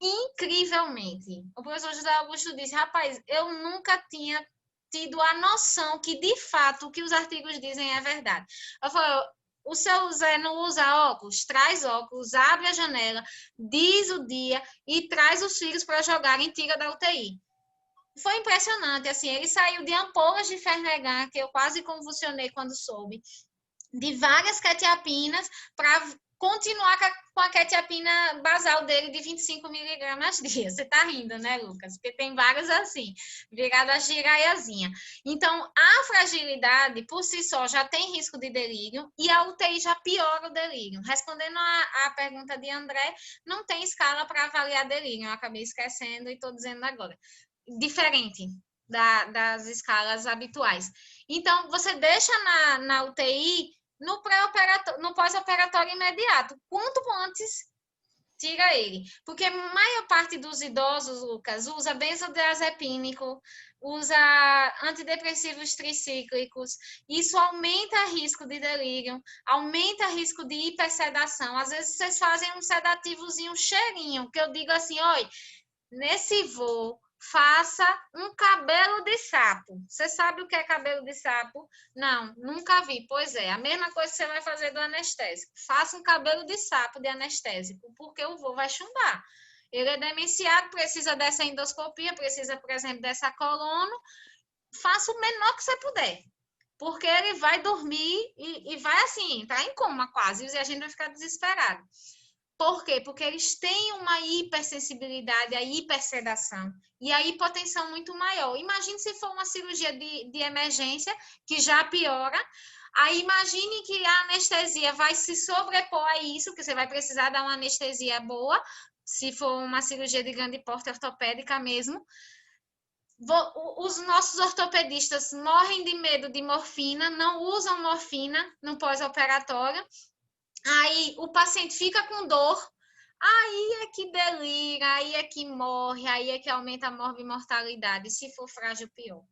Incrivelmente, o professor José Augusto disse, rapaz, eu nunca tinha tido a noção que, de fato, o que os artigos dizem é verdade. Eu falei, o seu Zé não usa óculos? Traz óculos, abre a janela, diz o dia e traz os filhos para jogarem, tira da UTI. Foi impressionante, assim, ele saiu de ampolas de Fernegan, que eu quase convulsionei quando soube, de várias quetiapinas para continuar com a quetiapina basal dele de 25 miligramas dia. Você tá rindo, né, Lucas? Porque tem vários assim, virada a giraiazinha. Então, a fragilidade, por si só, já tem risco de delírio e a UTI já piora o delírio. Respondendo a pergunta de André, não tem escala para avaliar delírio. Eu acabei esquecendo e estou dizendo agora. Diferente das escalas habituais. Então, você deixa na UTI no pós-operatório imediato. Quanto antes, tira ele. Porque a maior parte dos idosos, Lucas, usa benzodiazepínico, usa antidepressivos tricíclicos. Isso aumenta o risco de delírio, aumenta o risco de hipersedação. Às vezes, vocês fazem um sedativozinho cheirinho, que eu digo assim, olha, nesse voo, faça um cabelo de sapo. Você sabe o que é cabelo de sapo? Não, nunca vi. Pois é, a mesma coisa que você vai fazer do anestésico. Faça um cabelo de sapo de anestésico, porque o voo vai chumbar. Ele é demenciado, precisa dessa endoscopia, precisa, por exemplo, dessa colono. Faça o menor que você puder. Porque ele vai dormir e vai assim, tá em coma quase, e a gente vai ficar desesperado. Por quê? Porque eles têm uma hipersensibilidade à hipersedação e a hipotensão muito maior. Imagine se for uma cirurgia de emergência, que já piora. Aí imagine que a anestesia vai se sobrepor a isso, que você vai precisar dar uma anestesia boa, se for uma cirurgia de grande porte ortopédica mesmo. Os nossos ortopedistas morrem de medo de morfina, não usam morfina no pós-operatório. Aí o paciente fica com dor, aí é que delira, aí é que morre, aí é que aumenta a morbimortalidade, se for frágil, pior.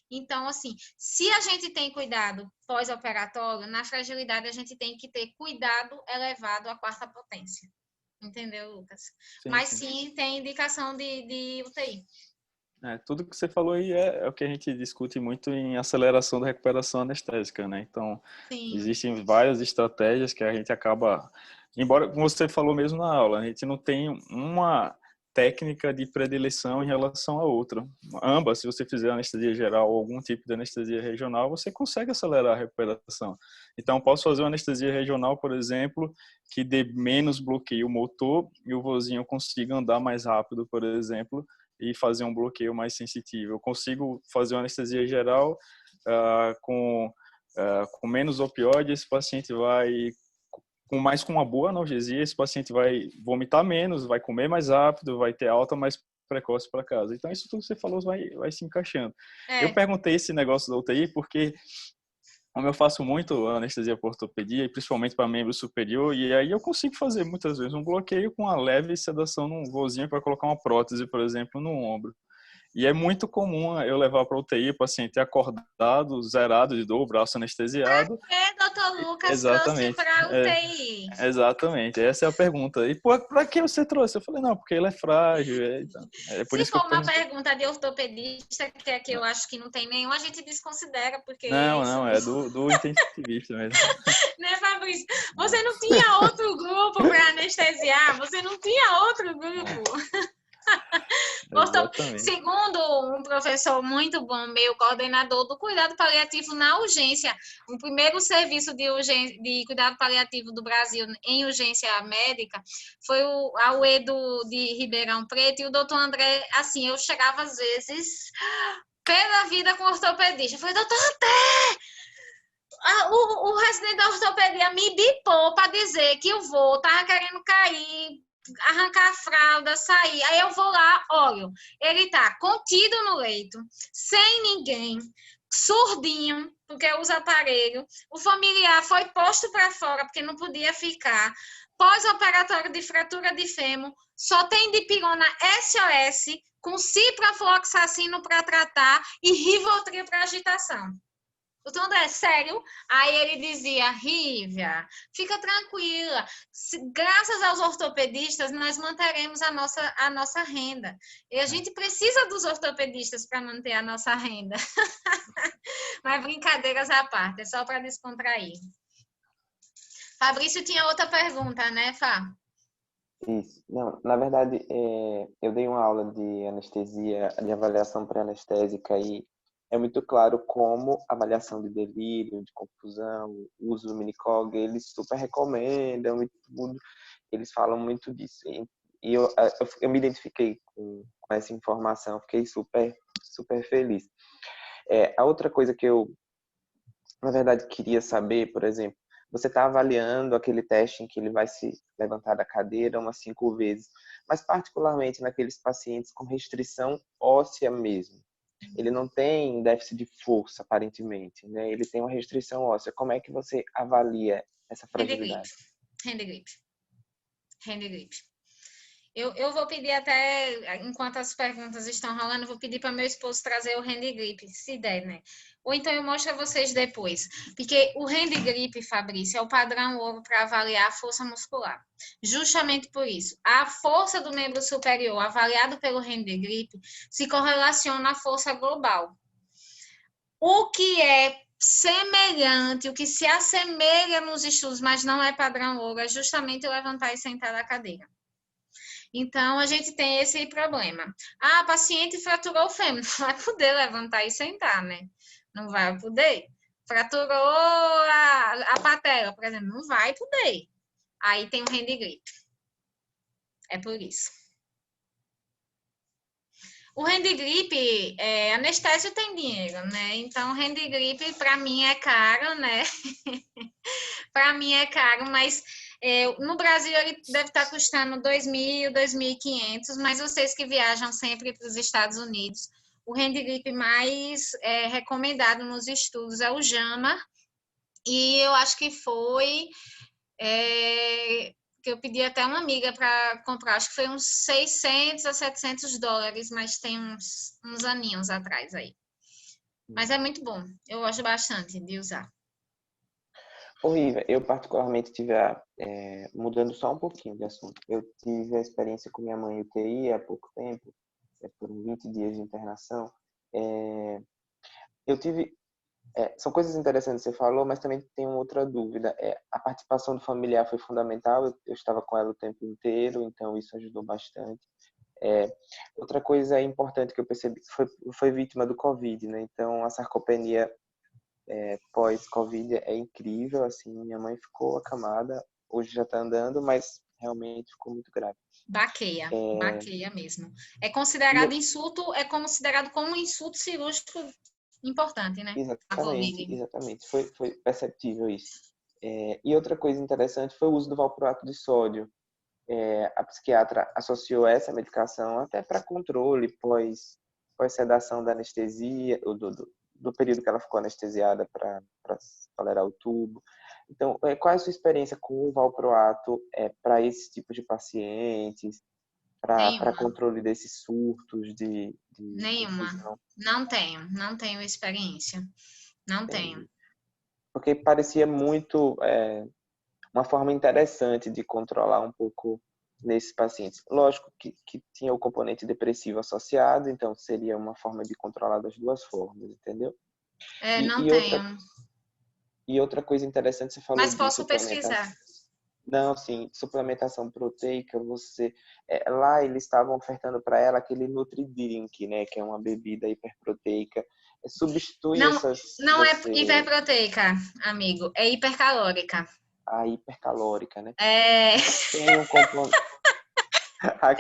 Então, assim, se a gente tem cuidado pós-operatório, na fragilidade a gente tem que ter cuidado elevado à quarta potência. Entendeu, Lucas? Sim, mas sim. sim tem indicação de UTI. Tudo que você falou aí é o que a gente discute muito em aceleração da recuperação anestésica, né? Então, Sim. existem várias estratégias que a gente acaba... Embora, como você falou mesmo na aula, a gente não tem uma técnica de predileção em relação à outra. Ambas, se você fizer anestesia geral ou algum tipo de anestesia regional, você consegue acelerar a recuperação. Então, posso fazer uma anestesia regional, por exemplo, que dê menos bloqueio motor e o vozinho consiga andar mais rápido, por exemplo, e fazer um bloqueio mais sensitivo. Eu consigo fazer uma anestesia geral com menos opioide, esse paciente vai com uma boa analgesia, esse paciente vai vomitar menos, vai comer mais rápido, vai ter alta mais precoce para casa. Então, isso tudo que você falou vai se encaixando. Eu perguntei esse negócio da UTI porque, como eu faço muito anestesia por ortopedia, e principalmente para membro superior, e aí eu consigo fazer muitas vezes um bloqueio com uma leve sedação num vozinho para colocar uma prótese, por exemplo, no ombro. E é muito comum eu levar para UTI o paciente acordado, zerado de dor, o braço anestesiado. Doutor Lucas Exatamente. trouxe para UTI? Exatamente, essa é a pergunta. E para que você trouxe? Eu falei, não, porque ele é frágil. Então, por Se isso que for eu uma pergunta de ortopedista, que é que eu acho que não tem nenhum, a gente desconsidera, porque... Não, é do intensivista mesmo. Né, Fabrício? Você não tinha outro grupo para anestesiar? Você não tinha outro grupo? Segundo um professor muito bom, meu coordenador do cuidado paliativo na urgência, o primeiro serviço de cuidado paliativo do Brasil em urgência médica foi a UEDO de Ribeirão Preto, e o doutor André, assim, eu chegava às vezes pela vida com ortopedista. Eu falei, doutor André, o residente da ortopedia me bipou para dizer que o vô tava querendo cair, arrancar a fralda, sair. Aí eu vou lá, olho, ele tá contido no leito, sem ninguém, surdinho, porque usa aparelho. O familiar foi posto para fora, porque não podia ficar. Pós-operatório de fratura de fêmur, só tem dipirona SOS, com ciprofloxacino para tratar e Rivotril para agitação. Doutor André, sério? Aí ele dizia, Rívia, fica tranquila, graças aos ortopedistas nós manteremos a nossa renda. E a gente precisa dos ortopedistas para manter a nossa renda. Mas brincadeiras à parte, é só para descontrair. Fabrício tinha outra pergunta, né, Fá? Isso. Não, na verdade, eu dei uma aula de anestesia, de avaliação pré-anestésica, e é muito claro como avaliação de delírio, de confusão, uso do Minicog, eles super recomendam e tudo, eles falam muito disso. E eu me identifiquei com essa informação, fiquei super, super feliz. A outra coisa que eu, na verdade, queria saber, por exemplo, você está avaliando aquele teste em que ele vai se levantar da cadeira umas 5 vezes, mas particularmente naqueles pacientes com restrição óssea mesmo. Ele não tem déficit de força, aparentemente, né? Ele tem uma restrição óssea. Como é que você avalia essa fragilidade? Hand grip. Eu vou pedir até, enquanto as perguntas estão rolando, eu vou pedir para meu esposo trazer o hand grip, se der, né? Ou então eu mostro a vocês depois. Porque o hand grip, Fabrício, é o padrão ouro para avaliar a força muscular. Justamente por isso. A força do membro superior, avaliado pelo hand grip, se correlaciona à força global. O que é semelhante, o que se assemelha nos estudos, mas não é padrão ouro, é justamente levantar e sentar da cadeira. Então, a gente tem esse problema. A paciente fraturou o fêmur, não vai poder levantar e sentar, né? Não vai poder. Fraturou a patela, por exemplo, não vai poder. Aí tem o hand grip. É por isso. O hand grip, anestésio tem dinheiro, né? Então, hand grip, para mim, é caro, né? Para mim é caro, mas no Brasil ele deve estar custando 2.000, 2.500, mas vocês que viajam sempre para os Estados Unidos, o hand grip mais recomendado nos estudos é o JAMA, e eu acho que foi que eu pedi até uma amiga para comprar, acho que foi uns 600 a 700 dólares, mas tem uns aninhos atrás aí. Mas é muito bom, eu gosto bastante de usar. Horrível. Eu particularmente tive mudando só um pouquinho de assunto. Eu tive a experiência com minha mãe UTI há pouco tempo, foram 20 dias de internação. Eu tive são coisas interessantes que você falou, mas também tenho outra dúvida. A participação do familiar foi fundamental. Eu estava com ela o tempo inteiro, então isso ajudou bastante. Outra coisa importante que eu percebi foi vítima do Covid, né? Então, a sarcopenia pós-Covid é incrível, assim, minha mãe ficou acamada, hoje já está andando, mas realmente ficou muito grave. Baqueia mesmo. É considerado como um insulto cirúrgico importante, né? A Exatamente, Covid. exatamente. Foi perceptível isso. E outra coisa interessante foi o uso do valproato de sódio. A psiquiatra associou essa medicação até para controle pós-sedação da anestesia, do período que ela ficou anestesiada para tolerar o tubo. Então, qual é a sua experiência com o valproato para esse tipo de pacientes, para controle desses surtos de Nenhuma. infusão? Não tenho experiência. Não tenho. Porque parecia muito uma forma interessante de controlar um pouco nesses pacientes. Lógico que tinha o componente depressivo associado, então seria uma forma de controlar das duas formas, entendeu? Não tenho. Outra coisa interessante, você falou Mas de posso suplementação. pesquisar. Não, sim, suplementação proteica, lá eles estavam ofertando para ela aquele Nutri-Drink, né, que é uma bebida hiperproteica. Substitui Não é hiperproteica, amigo, é hipercalórica. A hipercalórica, né? É. Tem um componente. A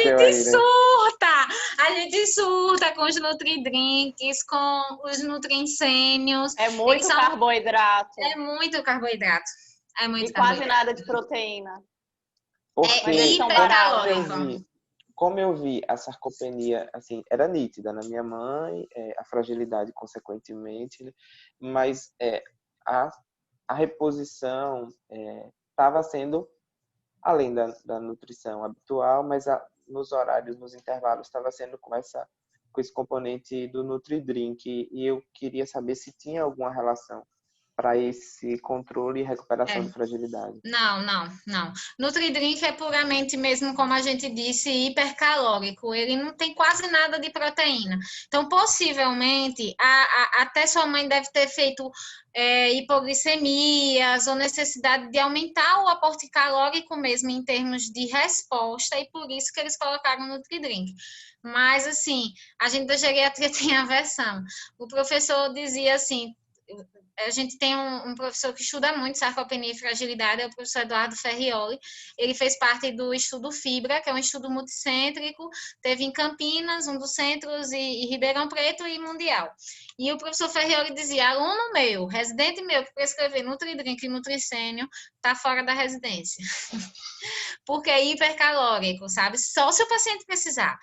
gente surta com os Nutri-Drinks, com os Nutrincênios. É muito carboidrato. É muito carboidrato. E quase nada de proteína. Porque hipercalórico. Como eu vi a sarcopenia, assim, era nítida na minha mãe, a fragilidade consequentemente, né? Mas a reposição estava sendo, além da nutrição habitual, mas nos horários, nos intervalos, estava sendo com esse componente do Nutri-Drink. E eu queria saber se tinha alguma relação para esse controle e recuperação de fragilidade. Não. Nutri-Drink é puramente mesmo, como a gente disse, hipercalórico. Ele não tem quase nada de proteína. Então, possivelmente, até sua mãe deve ter feito hipoglicemias ou necessidade de aumentar o aporte calórico mesmo em termos de resposta, e por isso que eles colocaram Nutri-Drink. Mas, assim, a gente da geriatria tem aversão. O professor dizia assim, a gente tem um professor que estuda muito sarcopenia e fragilidade, é o professor Eduardo Ferrioli. Ele fez parte do estudo FIBRA, que é um estudo multicêntrico, teve em Campinas, um dos centros, e Ribeirão Preto e Mundial. E o professor Ferrioli dizia, aluno meu, residente meu, que prescrever Nutri-Drink e Nutricênio, está fora da residência. Porque é hipercalórico, sabe? Só se o paciente precisar.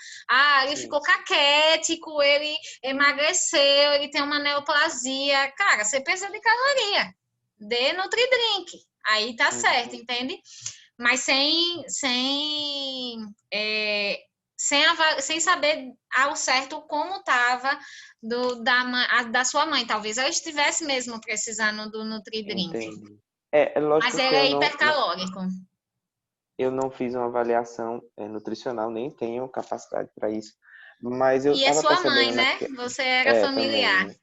Ele ficou caquético, ele emagreceu, ele tem uma neoplasia. Cara, você precisa de caloria. Dê Nutri-Drink. Aí tá certo, entende? Mas sem saber ao certo como estava da sua mãe. Talvez ela estivesse mesmo precisando do Nutri-Drink. Entendi. Lógico. Mas ele é hipercalórico. Eu não fiz uma avaliação nutricional, nem tenho capacidade para isso. Mas eu é sua mãe, né? Você era familiar. Também.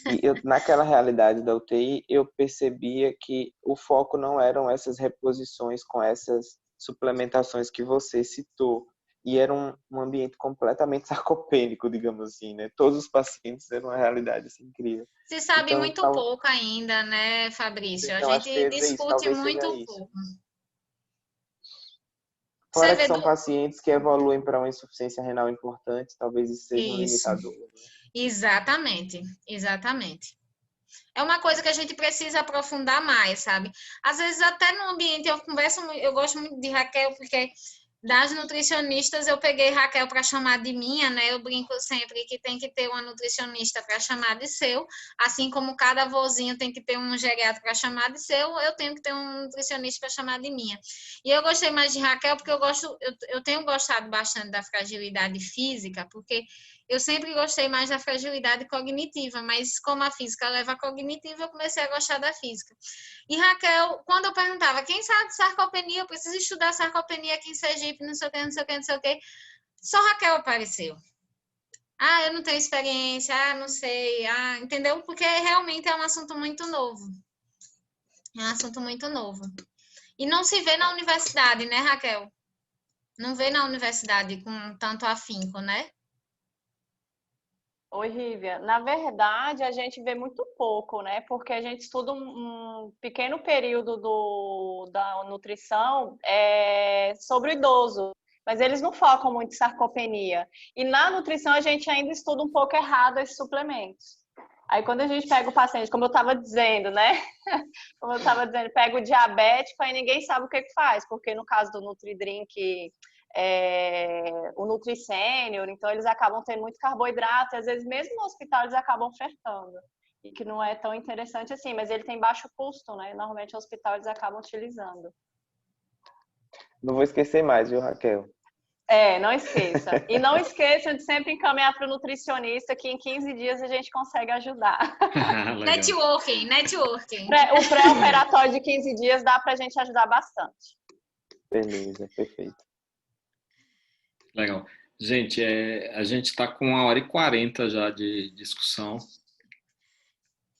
E naquela realidade da UTI, eu percebia que o foco não eram essas reposições com essas suplementações que você citou. E era um ambiente completamente sarcopênico, digamos assim, né? Todos os pacientes eram uma realidade assim, incrível. Se sabe muito pouco ainda, né, Fabrício? Então, a gente discute muito pouco. Fora que são pacientes que evoluem para uma insuficiência renal importante, talvez isso seja um limitador. Né? Exatamente. É uma coisa que a gente precisa aprofundar mais, sabe? Às vezes até no ambiente eu gosto muito de Raquel, porque das nutricionistas eu peguei Raquel para chamar de minha, né? Eu brinco sempre que tem que ter uma nutricionista para chamar de seu, assim como cada avôzinho tem que ter um geriatra para chamar de seu, eu tenho que ter um nutricionista para chamar de minha. E eu gostei mais de Raquel porque eu tenho gostado bastante da fragilidade física, porque eu sempre gostei mais da fragilidade cognitiva, mas como a física leva a cognitiva, eu comecei a gostar da física. E Raquel, quando eu perguntava, quem sabe de sarcopenia, eu preciso estudar sarcopenia aqui em Sergipe, não sei o que, só Raquel apareceu. Eu não tenho experiência, não sei, entendeu? Porque realmente é um assunto muito novo. E não se vê na universidade, né, Raquel? Não vê na universidade com tanto afinco, né? Oi, Rívia. Na verdade, a gente vê muito pouco, né? Porque a gente estuda um pequeno período da nutrição sobre o idoso, mas eles não focam muito em sarcopenia. E na nutrição a gente ainda estuda um pouco errado esses suplementos. Aí quando a gente pega o paciente, como eu estava dizendo, né? Como eu estava dizendo, pega o diabético, aí ninguém sabe o que faz, porque no caso do NutriDrink, o NutriSenior, então eles acabam tendo muito carboidrato, e às vezes mesmo no hospital eles acabam ofertando, e que não é tão interessante assim, mas ele tem baixo custo, né? Normalmente no hospital eles acabam utilizando. Não vou esquecer mais, viu, Raquel? Não esqueça. E não esqueçam de sempre encaminhar para o nutricionista, que em 15 dias a gente consegue ajudar. Networking. O pré-operatório de 15 dias dá para a gente ajudar bastante. Beleza, perfeito. Legal. Gente, a gente está com 1h40 já de discussão.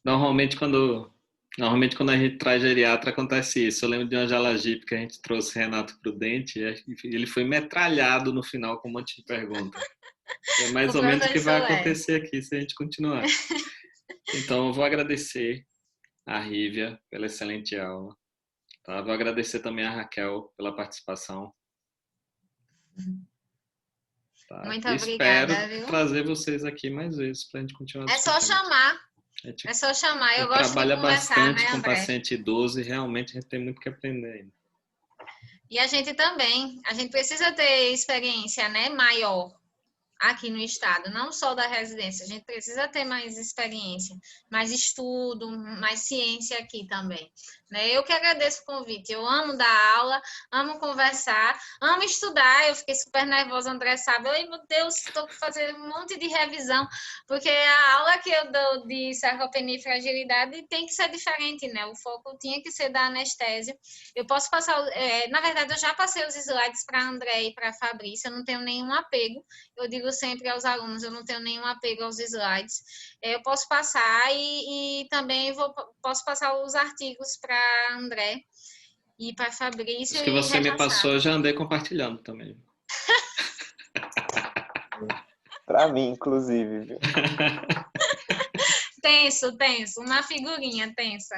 Normalmente quando a gente traz geriatra acontece isso. Eu lembro de uma Jalajipe que a gente trouxe Renato Prudente e ele foi metralhado no final com um monte de perguntas. É mais ou menos o que vai acontecer aqui se a gente continuar. Então, eu vou agradecer a Rívia pela excelente aula. Tá? Vou agradecer também a Raquel pela participação. Tá? Muito e obrigada, espero viu? trazer vocês aqui mais vezes para a gente continuar discutindo. É só chamar. Eu gosto de conversar, bastante né, com André? paciente idoso e realmente a gente tem muito que aprender ainda. E a gente também. A gente precisa ter experiência, né, maior aqui no estado, não só da residência. A gente precisa ter mais experiência, mais estudo, mais ciência aqui também, né? Eu que agradeço o convite. Eu amo dar aula, amo conversar, amo estudar. Eu fiquei super nervosa, André sabe. Ai, meu Deus, estou fazendo um monte de revisão, porque a aula que eu dou de sarcopenia e fragilidade tem que ser diferente, né? O foco tinha que ser da anestésia. Eu posso passar, na verdade, eu já passei os slides para André e para Fabrícia, eu não tenho nenhum apego. Eu digo sempre aos alunos, eu não tenho nenhum apego aos slides. Eu posso passar e também posso passar os artigos para André e para Fabrício. Os que você me passou, eu já andei compartilhando também. Para mim, inclusive, viu? Tenso, uma figurinha tensa.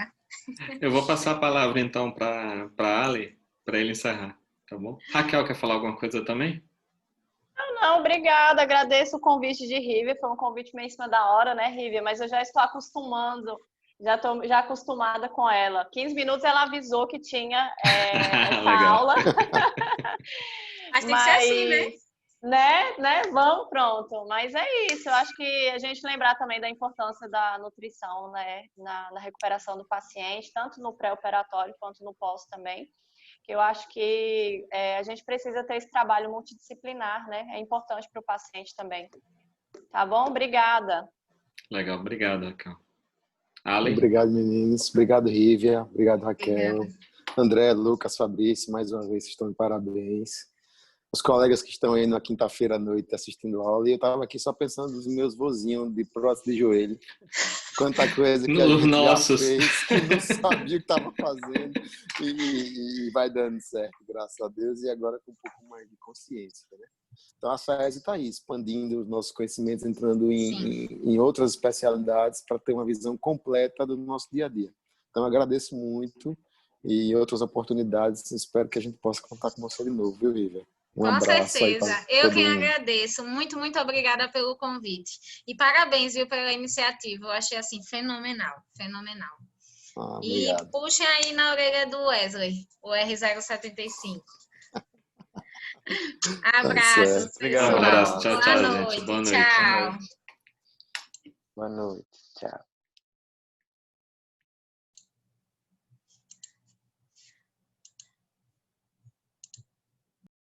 Eu vou passar a palavra então para Ali, para ele encerrar, tá bom? Raquel, quer falar alguma coisa também? Não, obrigada. Agradeço o convite de Rívia. Foi um convite meio em cima da hora, né, Rívia? Mas eu já estou acostumando, já estou acostumada com ela. 15 minutos ela avisou que tinha essa aula. Mas tem que ser assim, né? Vamos, pronto. Mas é isso. Eu acho que a gente lembrar também da importância da nutrição, né, na recuperação do paciente, tanto no pré-operatório quanto no pós também. Que eu acho que a gente precisa ter esse trabalho multidisciplinar, né? É importante para o paciente também. Tá bom? Obrigada. Legal, obrigado, Raquel. Ali? Obrigado, meninos. Obrigado, Rívia. Obrigado, Raquel. Obrigada. André, Lucas, Fabrício, mais uma vez, vocês estão de parabéns. Os colegas que estão aí na quinta-feira à noite assistindo a aula, e eu estava aqui só pensando nos meus vozinhos de prótese de joelho. Quanta coisa que a gente já fez, que não sabia o que estava fazendo, e vai dando certo, graças a Deus, e agora com um pouco mais de consciência, né? Então a SAESI está aí, expandindo os nossos conhecimentos, entrando em outras especialidades para ter uma visão completa do nosso dia a dia. Então eu agradeço muito, e em outras oportunidades espero que a gente possa contar com você de novo, viu, Rívia? Com certeza. Eu quem agradeço. Muito, muito obrigada pelo convite. E parabéns, viu, pela iniciativa. Eu achei, assim, fenomenal. E puxem aí na orelha do Wesley, o R075. Abraço. Obrigado. Um abraço. Tchau, Boa gente. Boa noite. Tchau. Boa noite. Tchau.